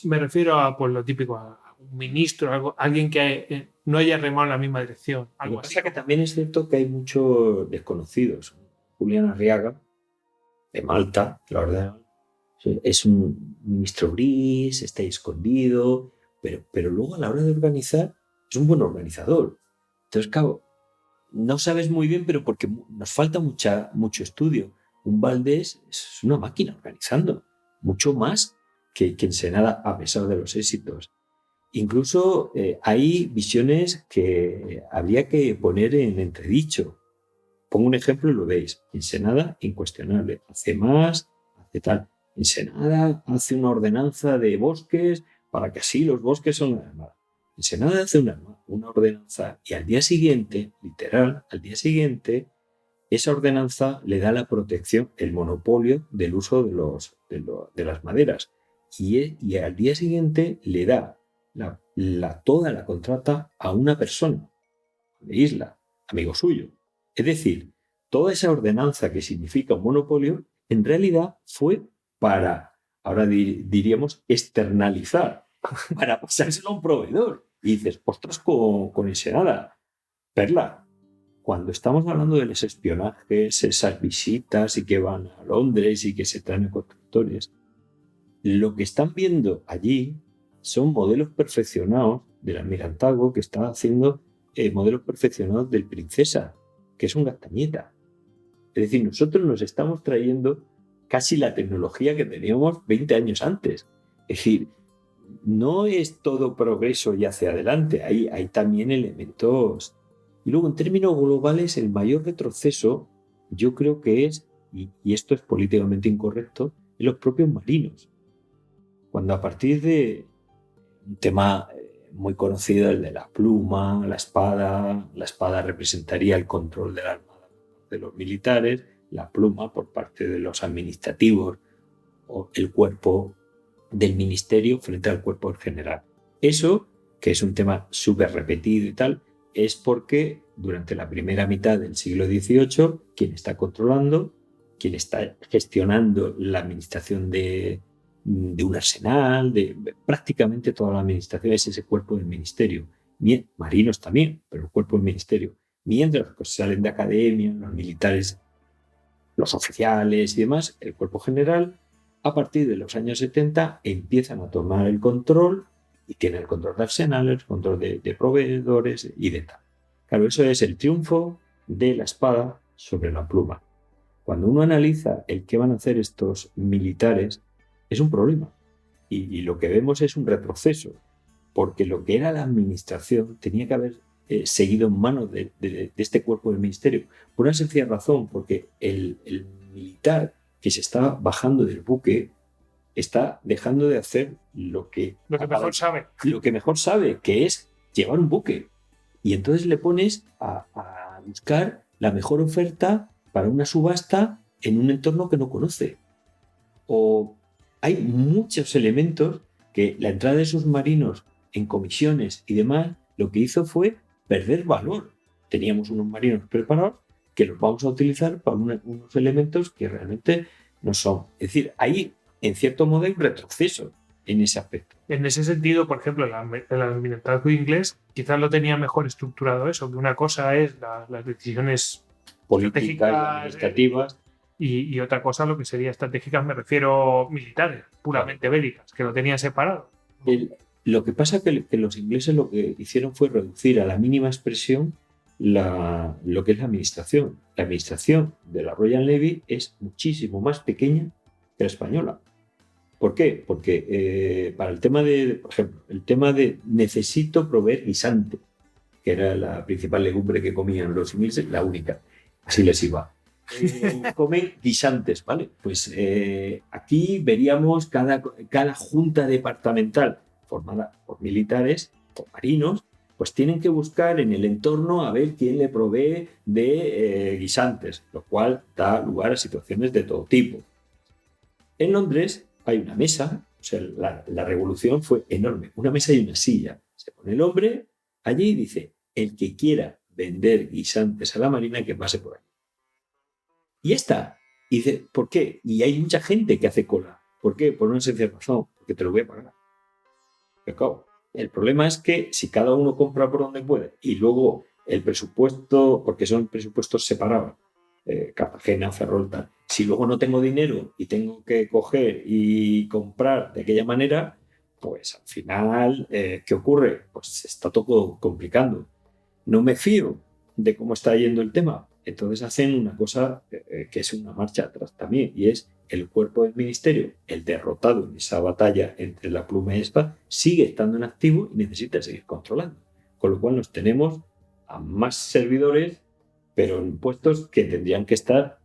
C: me refiero a lo típico, a un ministro, alguien que no haya remado en la misma dirección.
B: Algo así. Que también es cierto que hay muchos desconocidos. Julián Arriaga, de Malta, la verdad, es un ministro gris, está ahí escondido, pero luego a la hora de organizar es un buen organizador. Entonces, claro, no sabes muy bien, pero porque nos falta mucho estudio. Un Valdés es una máquina organizando, mucho más que Ensenada, a pesar de los éxitos. Incluso hay visiones que habría que poner en entredicho. Pongo un ejemplo y lo veis. Ensenada, incuestionable. Hace más, hace tal. Ensenada hace una ordenanza de bosques para que así los bosques son la Armada. Ensenada hace una ordenanza y al día siguiente, literal, esa ordenanza le da la protección, el monopolio del uso de las maderas. Y al día siguiente le da toda la contrata a una persona de isla, amigo suyo. Es decir, toda esa ordenanza que significa un monopolio, en realidad fue para, ahora diríamos, externalizar, para pasárselo a un proveedor. Y dices, ostras, con Ensenada, Perla, cuando estamos hablando de los espionajes, esas visitas y que van a Londres y que se traen a constructores, lo que están viendo allí son modelos perfeccionados del Almirantazgo que está haciendo modelos perfeccionados del Princesa, que es un Gastañeta. Es decir, nosotros nos estamos trayendo casi la tecnología que teníamos 20 años antes. Es decir, no es todo progreso y hacia adelante, hay también elementos. Y luego, en términos globales, el mayor retroceso yo creo que es, y esto es políticamente incorrecto, en los propios marinos. Cuando a partir de un tema muy conocido, el de la pluma, la espada representaría el control de la armada de los militares, la pluma por parte de los administrativos o el cuerpo del ministerio frente al cuerpo en general. Eso, que es un tema súper repetido y tal, es porque durante la primera mitad del siglo XVIII, quien está controlando, quien está gestionando la administración de un arsenal, de prácticamente toda la administración es ese cuerpo del ministerio. Marinos también, pero el cuerpo del ministerio. Mientras los que salen de academia, los militares, los oficiales y demás, el cuerpo general, a partir de los años 70 empiezan a tomar el control y tienen el control de arsenales, el control de proveedores y de tal. Claro, eso es el triunfo de la espada sobre la pluma. Cuando uno analiza el qué van a hacer estos militares, es un problema. Y lo que vemos es un retroceso, porque lo que era la administración tenía que haber seguido en manos de este cuerpo del ministerio, por una sencilla razón, porque el militar que se está bajando del buque está dejando de hacer lo que mejor sabe, que es llevar un buque. Y entonces le pones a buscar la mejor oferta para una subasta en un entorno que no conoce. O hay muchos elementos que la entrada de submarinos en comisiones y demás lo que hizo fue perder valor. Teníamos unos marinos preparados que los vamos a utilizar para unos elementos que realmente no son. Es decir, hay en cierto modo hay un retroceso en ese aspecto.
C: En ese sentido, por ejemplo, el almirantazgo inglés quizás lo tenía mejor estructurado eso, que una cosa es las decisiones
B: políticas y administrativas.
C: Y otra cosa, lo que sería estratégicas, me refiero militares, puramente bélicas, que lo tenían separado.
B: Lo que pasa es que los ingleses lo que hicieron fue reducir a la mínima expresión lo que es la administración. La administración de la Royal Navy es muchísimo más pequeña que la española. ¿Por qué? Porque para el tema por ejemplo, el tema de necesito proveer guisante, que era la principal legumbre que comían los ingleses, la única, así les iba. Comen guisantes, ¿vale? Pues aquí veríamos cada junta departamental formada por militares, por marinos, pues tienen que buscar en el entorno a ver quién le provee de guisantes, lo cual da lugar a situaciones de todo tipo. En Londres hay una mesa, o sea, la revolución fue enorme, una mesa y una silla. Se pone el hombre allí y dice, el que quiera vender guisantes a la marina que pase por ahí. Y ya está. Y dice, ¿por qué? Y hay mucha gente que hace cola. ¿Por qué? Por una sencilla razón, porque te lo voy a pagar. Pero claro, el problema es que si cada uno compra por donde puede y luego el presupuesto, porque son presupuestos separados, Cartagena, Ferrol, tal, si luego no tengo dinero y tengo que coger y comprar de aquella manera, pues al final, ¿qué ocurre? Pues se está todo complicando. No me fío de cómo está yendo el tema. Entonces hacen una cosa que es una marcha atrás también, y es el cuerpo del ministerio, el derrotado en esa batalla entre la pluma y espada, sigue estando en activo y necesita seguir controlando. Con lo cual nos tenemos a más servidores, pero en puestos que tendrían que estar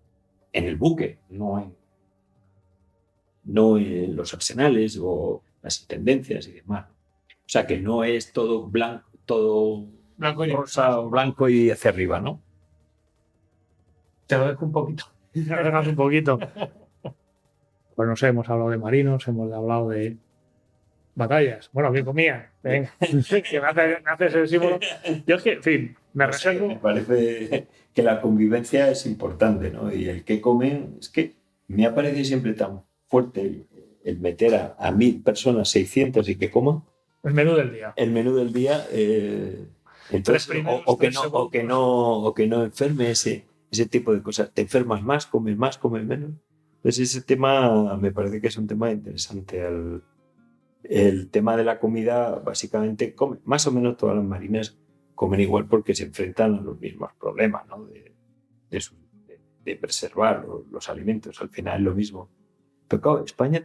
B: en el buque, no en los arsenales o las intendencias y demás. O sea que no es todo blanco y rosa o blanco y hacia arriba, ¿no?
C: Te lo dejo un poquito.
D: Te lo dejas un poquito. Pues no sé, hemos hablado de marinos, hemos hablado de batallas. Bueno, ¿qué comía? Venga, que me haces el símbolo. Yo es que, en fin, me reservo.
B: Me parece que la convivencia es importante, ¿no? Y el que comen, es que me ha parecido siempre tan fuerte el meter a 1000 personas, 600 y que coman.
D: El menú del día.
B: El menú del día. Entonces, o que no enferme ese tipo de cosas. Te enfermas más, comes menos. Entonces ese tema me parece que es un tema interesante. El tema de la comida, básicamente, más o menos todas las marinas comen igual porque se enfrentan a los mismos problemas, ¿no? de preservar los alimentos. Al final es lo mismo. Pero claro, España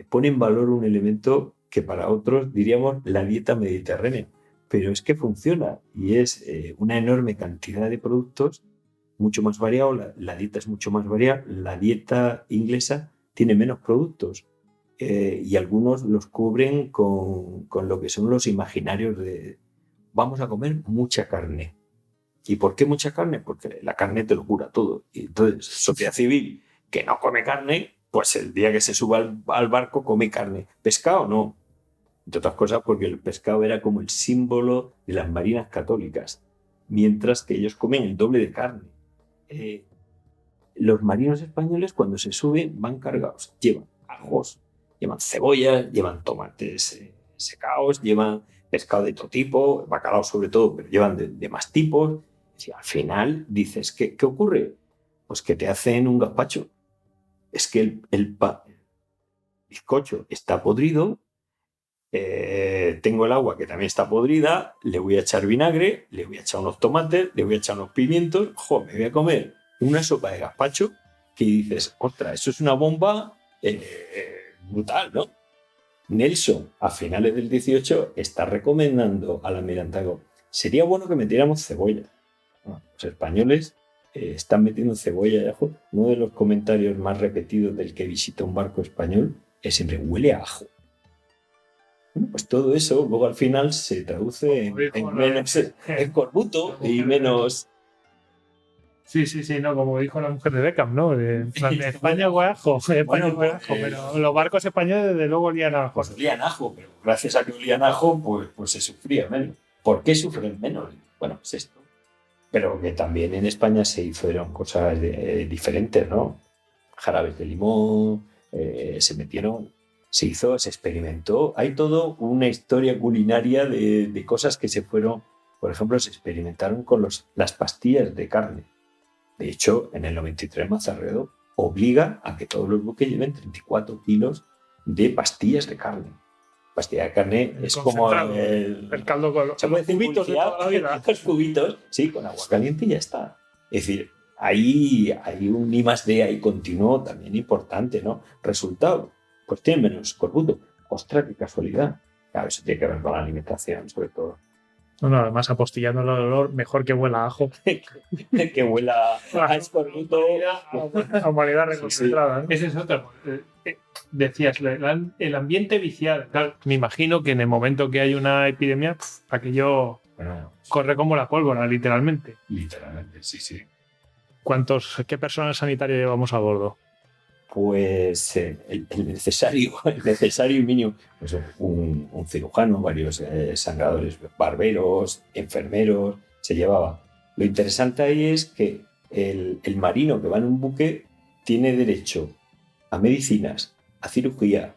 B: pone en valor un elemento que para otros diríamos la dieta mediterránea. Pero es que funciona y es una enorme cantidad de productos, mucho más variado, la dieta es mucho más variada, la dieta inglesa tiene menos productos y algunos los cubren con lo que son los imaginarios de vamos a comer mucha carne. ¿Y por qué mucha carne? Porque la carne te lo cura todo. Y entonces, sociedad civil que no come carne, pues el día que se suba al barco come carne. ¿Pescado? No. Entre otras cosas porque el pescado era como el símbolo de las marinas católicas, mientras que ellos comen el doble de carne. Los marinos españoles cuando se suben van cargados, llevan ajos, llevan cebollas, llevan tomates secados, llevan pescado de todo tipo, bacalao sobre todo, pero llevan de más tipos. Y al final dices, ¿qué ocurre? Pues que te hacen un gazpacho. Es que el bizcocho está podrido, tengo el agua que también está podrida, le voy a echar vinagre, le voy a echar unos tomates, le voy a echar unos pimientos, me voy a comer una sopa de gazpacho que dices, ostras, eso es una bomba brutal, ¿no? Nelson, a finales del 18, está recomendando al almirantazgo, sería bueno que metiéramos cebolla. Bueno, los españoles están metiendo cebolla y ajo. Uno de los comentarios más repetidos del que visita un barco español es siempre, huele a ajo. Bueno, pues todo eso luego al final se traduce en menos escorbuto y menos...
C: Sí, no, como dijo la mujer de Beckham, ¿no? De España guajo, pero los barcos españoles desde luego olían a ajo.
B: Pues olían a ajo, pero gracias a que olían a ajo, pues se sufría menos. ¿Por qué sufren menos? Bueno, es esto. Pero que también en España se hicieron cosas diferentes, ¿no? Jarabes de limón, se experimentó. Hay todo una historia culinaria de cosas que se fueron, por ejemplo, se experimentaron con las pastillas de carne. De hecho, en el 93 Mazarredo obliga a que todos los buques lleven 34 kilos de pastillas de carne. Pastilla de carne es como
C: el caldo con los
B: cubitos de toda la vida. Los cubitos, sí, con agua caliente y ya está. Es decir, hay un I+D ahí continuo también importante, ¿no? Resultado, pues tiene menos escorbuto. ¡Ostras, qué casualidad! Claro, eso tiene que ver con la alimentación, sobre todo.
D: No, además apostillando el olor, mejor que huela a ajo.
B: Que huela a escorbuto.
D: A humanidad reconcentrada.
C: Sí. Ese es otro. Decías, el ambiente viciado. Claro, me imagino que en el momento que hay una epidemia, aquello corre como la pólvora, literalmente.
B: Literalmente, sí.
D: ¿Qué personal sanitario llevamos a bordo?
B: Pues el necesario y mínimo, pues un cirujano, varios sangradores, barberos, enfermeros, se llevaba. Lo interesante ahí es que el marino que va en un buque tiene derecho a medicinas, a cirugía,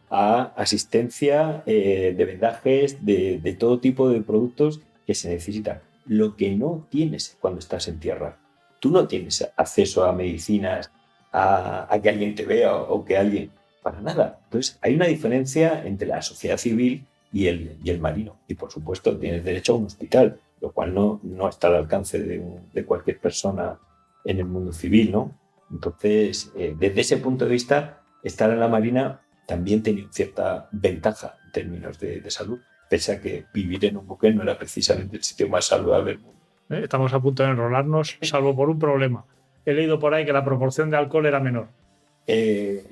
B: a asistencia de vendajes, de todo tipo de productos que se necesitan. Lo que no tienes cuando estás en tierra. Tú no tienes acceso a medicinas, a que alguien te vea o que alguien... Para nada. Entonces, hay una diferencia entre la sociedad civil y el marino. Y, por supuesto, tienes derecho a un hospital, lo cual no está al alcance de cualquier persona en el mundo civil, ¿no? Entonces, desde ese punto de vista, estar en la Marina también tenía cierta ventaja en términos de salud, pese a que vivir en un buque no era precisamente el sitio más saludable del mundo.
D: Estamos a punto de enrolarnos, salvo por un problema. He leído por ahí que la proporción de alcohol era menor.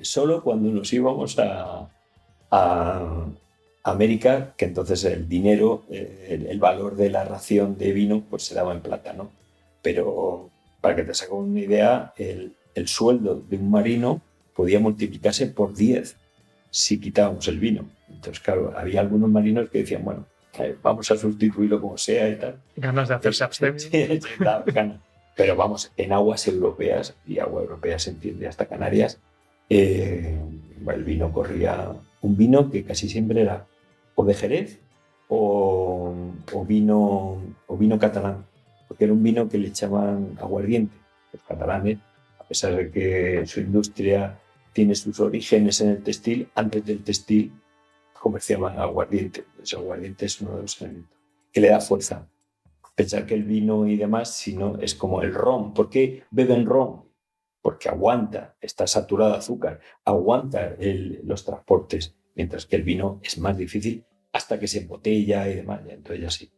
B: Solo cuando nos íbamos a América, que entonces el dinero, el valor de la ración de vino, pues se daba en plata, ¿no? Pero para que te saques una idea, el sueldo de un marino podía multiplicarse por 10 si quitábamos el vino. Entonces, claro, había algunos marinos que decían, bueno, vamos a sustituirlo como sea y tal.
D: Ganas de hacerse abstemio.
B: Sí, ganas. Pero vamos, en aguas europeas, y agua europea se entiende hasta Canarias, el vino corría, un vino que casi siempre era o de Jerez o vino catalán, porque era un vino que le echaban aguardiente. Los catalanes, a pesar de que su industria tiene sus orígenes en el textil, antes del textil comerciaban aguardiente. El aguardiente es uno de los elementos que le da fuerza. Pensar que el vino y demás, si no, es como el ron. ¿Por qué beben ron? Porque aguanta, está saturado de azúcar, aguanta los transportes. mientras que el vino es más difícil hasta que se embotella y demás. Entonces ya sí.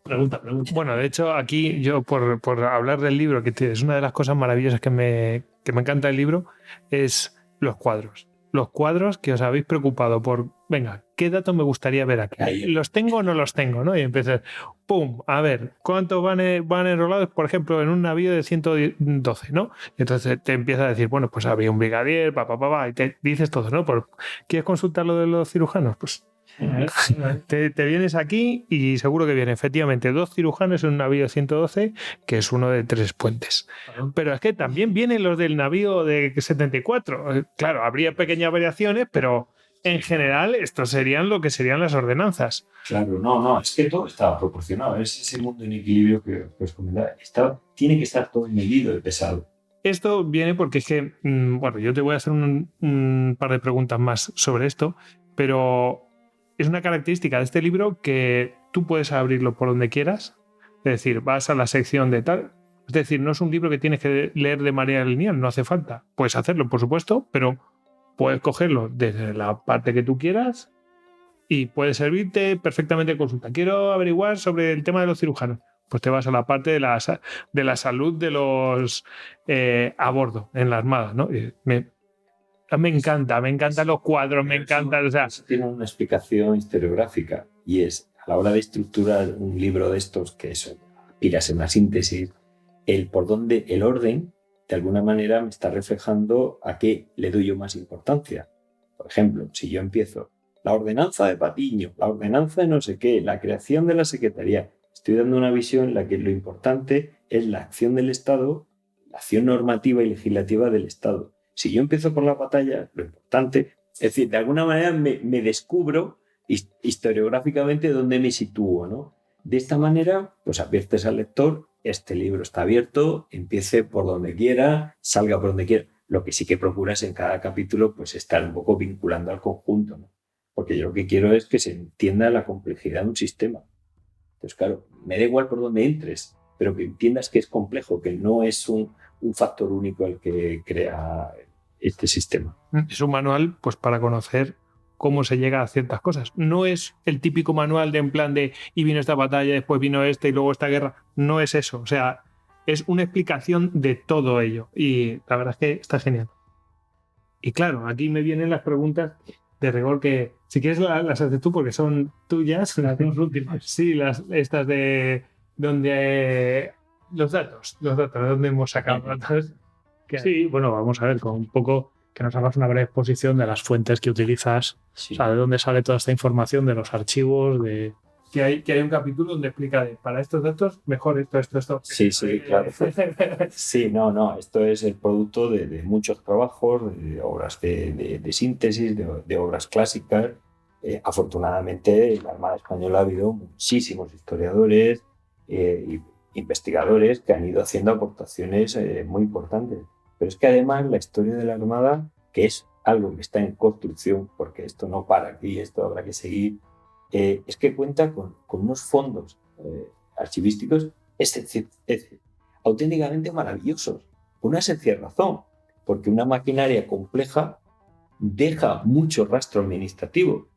D: Pregunta.
C: Bueno, de hecho, aquí yo, por hablar del libro, que es una de las cosas maravillosas que me encanta del libro, es los cuadros. Los cuadros que os habéis preocupado por, venga, ¿qué datos me gustaría ver aquí?
B: Ahí.
C: ¿Los tengo o no los tengo? ¿No? Y empiezas, ¡pum! A ver, ¿cuántos van enrolados, por ejemplo, en un navío de 112, ¿no? Y entonces te empieza a decir, bueno, pues había un brigadier, y te dices todo, ¿no? ¿Quieres consultar lo de los cirujanos? Pues te vienes aquí y seguro que viene efectivamente 2 cirujanos en un navío 112, que es uno de 3 puentes. Pero es que también vienen los del navío de 74. Claro, habría pequeñas variaciones, pero en general estos serían lo que serían las ordenanzas.
B: Claro, no, es que todo está proporcionado. Es ese mundo en equilibrio que os comentaba. Tiene que estar todo medido y pesado.
C: Esto viene porque es que, bueno, yo te voy a hacer un par de preguntas más sobre esto, pero es una característica de este libro que tú puedes abrirlo por donde quieras. Es decir, vas a la sección de tal. Es decir, no es un libro que tienes que leer de manera lineal, no hace falta. Puedes hacerlo, por supuesto, pero puedes cogerlo desde la parte que tú quieras y puede servirte perfectamente de consulta. Quiero averiguar sobre el tema de los cirujanos. Pues te vas a la parte de la salud de los a bordo, en la Armada, ¿no? Me encantan los cuadros, me encantan. O sea,
B: tiene una explicación historiográfica y es, a la hora de estructurar un libro de estos, que eso, aspiras en la síntesis, el orden, de alguna manera me está reflejando a qué le doy yo más importancia. Por ejemplo, si yo empiezo la ordenanza de Patiño, la ordenanza de no sé qué, la creación de la secretaría, estoy dando una visión en la que lo importante es la acción del Estado, la acción normativa y legislativa del Estado. Si yo empiezo por la batalla, lo importante, es decir, de alguna manera me descubro historiográficamente dónde me sitúo, ¿no? De esta manera, pues adviertes al lector, este libro está abierto, empiece por donde quiera, salga por donde quiera. Lo que sí que procuras en cada capítulo, pues estar un poco vinculando al conjunto, ¿no? Porque yo lo que quiero es que se entienda la complejidad de un sistema. Entonces, claro, me da igual por dónde entres, pero que entiendas que es complejo, que no es un factor único el que crea este sistema.
C: Es un manual pues para conocer cómo se llega a ciertas cosas. No es el típico manual de en plan de y vino esta batalla, después vino esta y luego esta guerra. No es eso. O sea, es una explicación de todo ello. Y la verdad es que está genial. Y claro, aquí me vienen las preguntas de rigor que, si quieres, las haces tú porque son tuyas.
D: Las dos últimas.
C: Sí, estas de donde los datos, de donde hemos sacado datos.
D: Sí, bueno, vamos a ver, con un poco que nos hagas una breve exposición de las fuentes que utilizas,
B: Sí.
D: o sea, de dónde sale toda esta información, de los archivos, de...
C: Que hay un capítulo donde explica para estos datos, mejor esto.
B: Sí, claro. Sí, no, esto es el producto de muchos trabajos, de obras de síntesis, de obras clásicas. Afortunadamente, en la Armada Española ha habido muchísimos historiadores e investigadores que han ido haciendo aportaciones muy importantes. Pero es que además la historia de la Armada, que es algo que está en construcción, porque esto no para aquí, esto habrá que seguir, es que cuenta con unos fondos archivísticos auténticamente maravillosos, por una sencilla razón, porque una maquinaria compleja deja mucho rastro administrativo.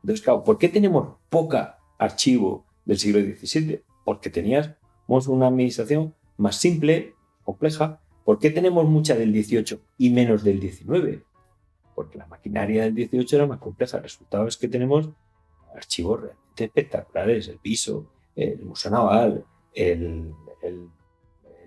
B: Entonces, claro, ¿por qué tenemos poca archivo del siglo XVII? Porque teníamos una administración más simple, compleja. ¿Por qué tenemos mucha del XVIII y menos del XIX? Porque la maquinaria del XVIII era más compleja. El resultado es que tenemos archivos realmente espectaculares. El Piso, el Museo Naval,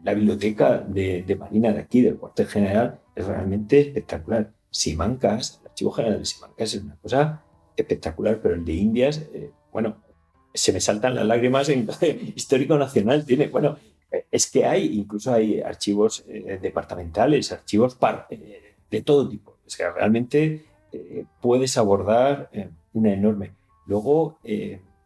B: la biblioteca de Marina de aquí, del cuartel general, es realmente espectacular. Simancas, el archivo general de Simancas es una cosa espectacular, pero el de Indias, bueno, se me saltan las lágrimas en Histórico Nacional. Es que incluso hay archivos departamentales, archivos de todo tipo. O sea, realmente puedes abordar una enorme. Luego,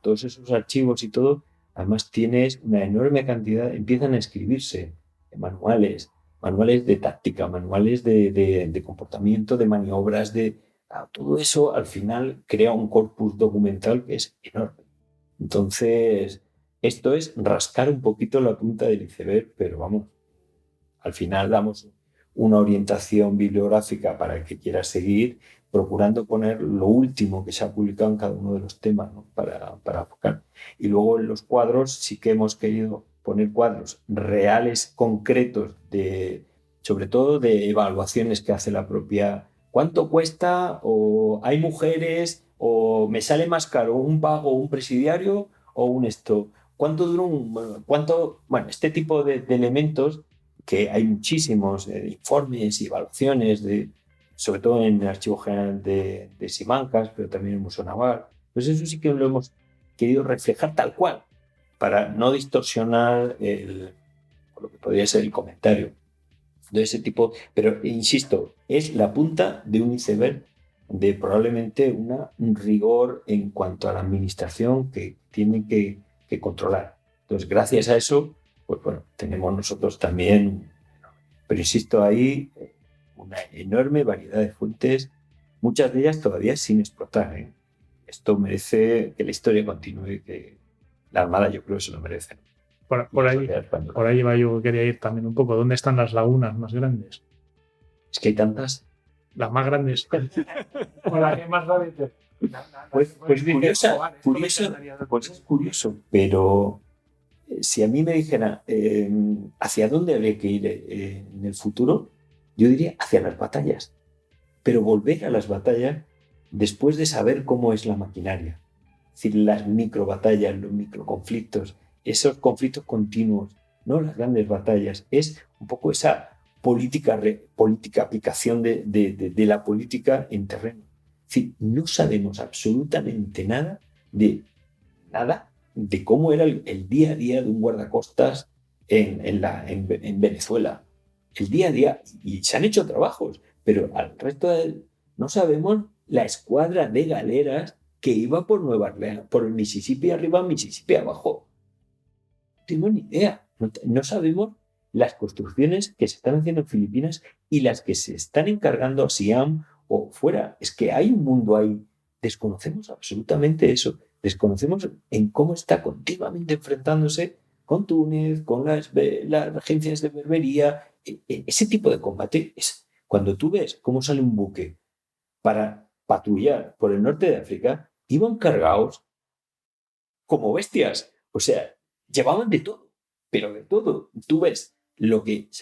B: todos esos archivos y todo, además tienes una enorme cantidad, empiezan a escribirse manuales de táctica, manuales de comportamiento, de maniobras, todo eso al final crea un corpus documental que es enorme. Entonces, esto es rascar un poquito la punta del iceberg, pero vamos, al final damos una orientación bibliográfica para el que quiera seguir, procurando poner lo último que se ha publicado en cada uno de los temas, ¿no? para enfocar. Y luego en los cuadros sí que hemos querido poner cuadros reales, concretos, sobre todo de evaluaciones que hace la propia. ¿Cuánto cuesta? O hay mujeres, o me sale más caro un pago, un presidiario o un esto. ¿Cuánto dura bueno, este tipo de elementos, que hay muchísimos informes y evaluaciones, sobre todo en el Archivo General de Simancas, pero también en el Museo Naval. Pues eso sí que lo hemos querido reflejar tal cual, para no distorsionar lo que podría ser el comentario de ese tipo. Pero, insisto, es la punta de un iceberg de probablemente un rigor en cuanto a la administración que tienen que controlar. Entonces, gracias a eso, pues bueno, tenemos nosotros también, pero insisto, ahí una enorme variedad de fuentes, muchas de ellas todavía sin explotar, ¿eh? Esto merece que la historia continúe, que la Armada yo creo que se lo merece.
D: Por ahí va, yo quería ir también un poco. ¿Dónde están las lagunas más grandes?
B: Es que hay tantas.
D: Las más grandes.
C: O la que más grande.
B: Pues es curioso, pero si a mí me dijera hacia dónde habría que ir en el futuro, yo diría hacia las batallas. Pero volver a las batallas después de saber cómo es la maquinaria. Es decir, las microbatallas, los microconflictos, esos conflictos continuos, no las grandes batallas. Es un poco esa política aplicación de la política en terreno. Es decir, no sabemos absolutamente nada de cómo era el día a día de un guardacostas en Venezuela. El día a día, y se han hecho trabajos, pero al resto no sabemos la escuadra de galeras que iba por Nueva Orleans, por el Mississippi arriba, Mississippi abajo. No tengo ni idea. No sabemos las construcciones que se están haciendo en Filipinas y las que se están encargando a Siam o fuera. Es que hay un mundo ahí. Desconocemos absolutamente eso. Desconocemos en cómo está continuamente enfrentándose con Túnez, con las agencias de Berbería. Ese tipo de combate es cuando tú ves cómo sale un buque para patrullar por el norte de África, iban cargados como bestias. O sea, llevaban de todo, pero de todo. Tú ves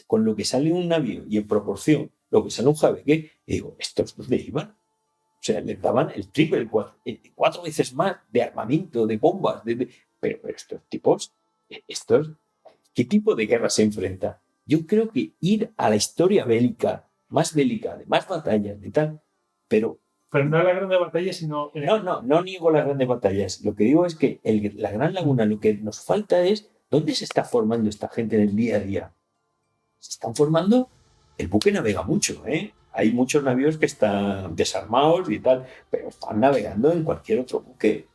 B: con lo que sale un navío y en proporción lo que sale un jabeque, y digo, ¿estos dónde iban? O sea, les daban el triple, cuatro veces más de armamento, de bombas. Pero estos tipos, ¿qué tipo de guerra se enfrenta? Yo creo que ir a la historia bélica, de más batallas, de tal, pero
C: no es la grande batalla, sino...
B: No niego las grandes batallas. Lo que digo es que la Gran Laguna, lo que nos falta es dónde se está formando esta gente en el día a día. Se están formando, el buque navega mucho, ¿eh? Hay muchos navíos que están desarmados y tal, pero están navegando en cualquier otro buque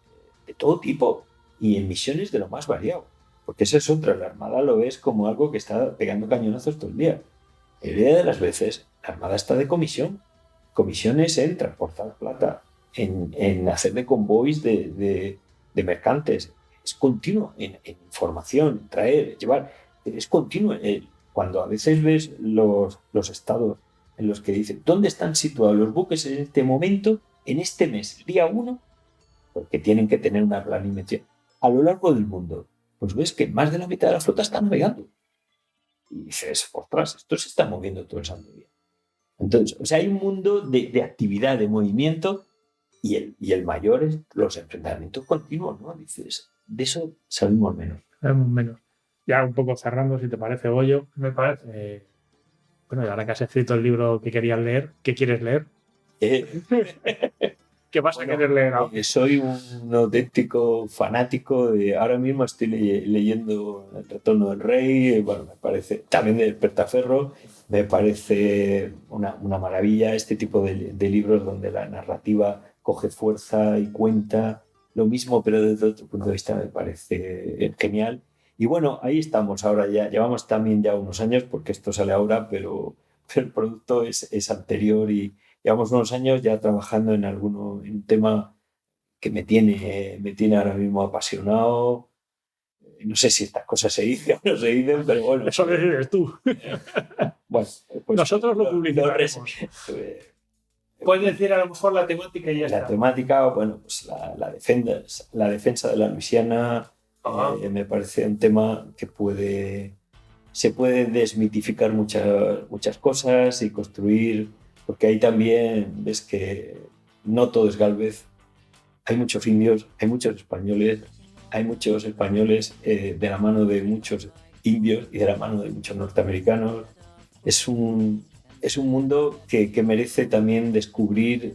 B: de todo tipo y en misiones de lo más variado. Porque esa es otra, la Armada lo ves como algo que está pegando cañonazos todo el día. El día de las veces, la Armada está de comisión. Comisiones en transportar plata, en hacer de convoys de mercantes. Es continuo en información, traer, llevar. Es continuo. Cuando a veces ves los estados en los que dicen dónde están situados los buques en este momento, en este mes, día 1, porque tienen que tener una planificación a lo largo del mundo, pues ves que más de la mitad de la flota está navegando. Y dices, ostras, esto se está moviendo todo el santo día. Entonces, o sea, hay un mundo de actividad, de movimiento, y el mayor es los enfrentamientos continuos, ¿no? Dices, de eso sabemos menos.
D: Sabemos menos. Ya un poco cerrando, si te parece, Goyo. Me parece. Bueno, y ahora que has escrito el libro que querías leer, ¿qué quieres leer? ¿Qué vas a querer leer ahora?
B: Soy un auténtico fanático ahora mismo estoy leyendo El Retorno del Rey, bueno, me parece, también de Despertaferro, me parece una maravilla este tipo de libros donde la narrativa coge fuerza y cuenta lo mismo, pero desde otro punto de vista me parece genial. Y bueno, ahí estamos ahora ya, llevamos también ya unos años, porque esto sale ahora, pero el producto es anterior y llevamos unos años ya trabajando en un tema que me tiene ahora mismo apasionado. No sé si estas cosas se dicen o no se dicen, pero bueno.
D: Eso decides tú.
B: Bueno, pues
D: nosotros lo publicaremos.
C: Puedes decir a lo mejor la temática y ya
B: La
C: está.
B: temática, bueno, pues la defensa de la Luisiana, me parece un tema que se puede desmitificar muchas cosas y construir, porque ahí también ves que no todo es Gálvez, hay muchos indios, hay muchos españoles de la mano de muchos indios y de la mano de muchos norteamericanos. Es un mundo que merece también descubrir,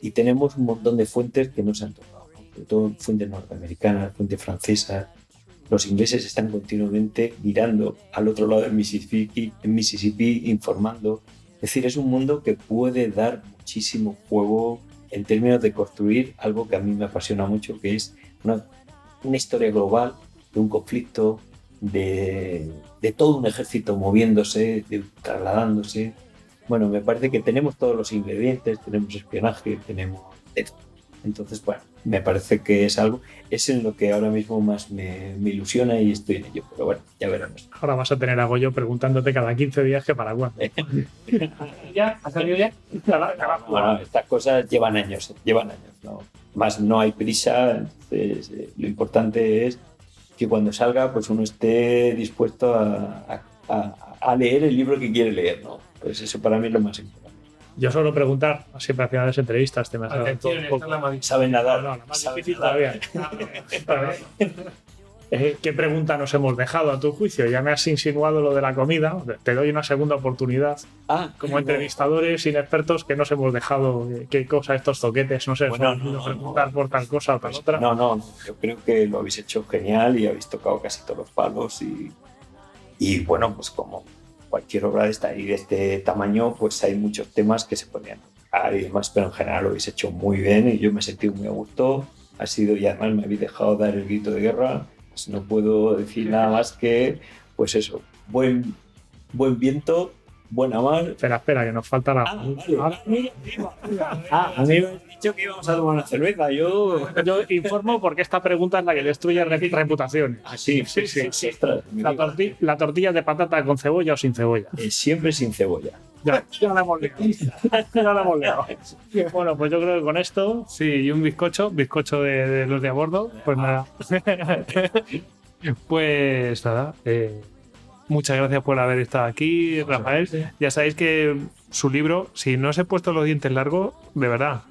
B: y tenemos un montón de fuentes que no se han tocado, ¿no? Sobre todo fuentes norteamericanas, fuentes francesas. Los ingleses están continuamente mirando al otro lado del Mississippi, informando. Es decir, es un mundo que puede dar muchísimo juego en términos de construir algo que a mí me apasiona mucho, que es una historia global de un conflicto, de todo un ejército moviéndose, trasladándose. Bueno, me parece que tenemos todos los ingredientes, tenemos espionaje, tenemos de todo. Entonces, bueno, me parece que es en lo que ahora mismo más me ilusiona y estoy en ello. Pero bueno, ya veremos.
D: Ahora vas a tener a Goyo preguntándote cada 15 días que para cuándo. ¿Ya? ¿Ha salido ya?
B: Bueno, estas cosas llevan años, ¿no? Más no hay prisa, entonces lo importante es que cuando salga, pues uno esté dispuesto a leer el libro que quiere leer, ¿no? Pues eso para mí es lo más importante.
D: Yo suelo preguntar, siempre al final de las entrevistas, te me has dado todo un poco.
B: Saben nadar.
D: No, la más difícil todavía. ¿Qué pregunta nos hemos dejado a tu juicio? Ya me has insinuado lo de la comida, te doy una segunda oportunidad. Como entrevistadores inexpertos que nos hemos dejado, qué cosa estos zoquetes, no sé, preguntar por tal cosa o tal otra.
B: No, yo creo que lo habéis hecho genial y habéis tocado casi todos los palos y bueno, pues como cualquier obra de este tamaño, pues hay muchos temas que se podrían tocar y demás, pero en general lo habéis hecho muy bien y yo me he sentido muy a gusto. Y además me habéis dejado dar el grito de guerra. Pues no puedo decir nada más que, pues eso, buen viento, buena mar.
D: Espera, que nos falta la...
B: A mí me has dicho que íbamos a tomar una cerveza. Yo
D: informo porque esta pregunta es la que destruye reputaciones.
B: Sí. Ostras,
D: ¿La tortilla de patata con cebolla o sin cebolla?
B: Siempre sin cebolla.
D: Ya la hemos liado. Bueno, pues yo creo que con esto...
C: Sí, y un bizcocho de los de a bordo. Pues nada. Pues nada. Muchas gracias por haber estado aquí, Rafael. Ya sabéis que su libro, si no os he puesto los dientes largos, de verdad,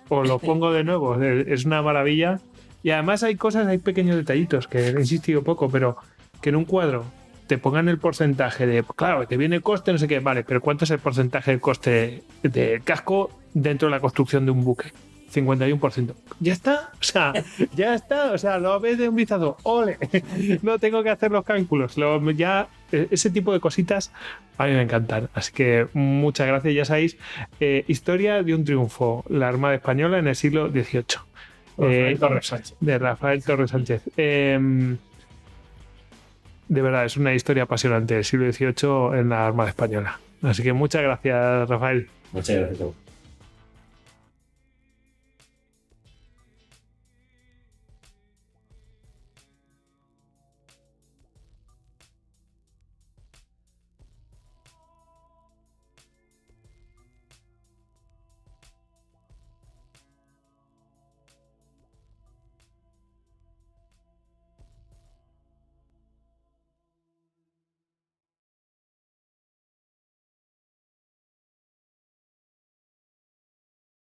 C: os los pongo de nuevo. Es una maravilla. Y además hay pequeños detallitos que he insistido poco, pero que en un cuadro te pongan el porcentaje de, claro, te viene coste, no sé qué, vale, pero ¿cuánto es el porcentaje del coste del casco dentro de la construcción de un buque? 51%. Ya está, o sea, lo ves de un vistazo, ¡ole! No tengo que hacer los cálculos. Ese tipo de cositas a mí me encantan. Así que muchas gracias, ya sabéis. Historia de un triunfo, la Armada Española en el siglo XVIII. De Rafael Torres Sánchez. De verdad, es una historia apasionante del siglo XVIII en la Armada Española. Así que muchas gracias, Rafael.
B: Muchas gracias.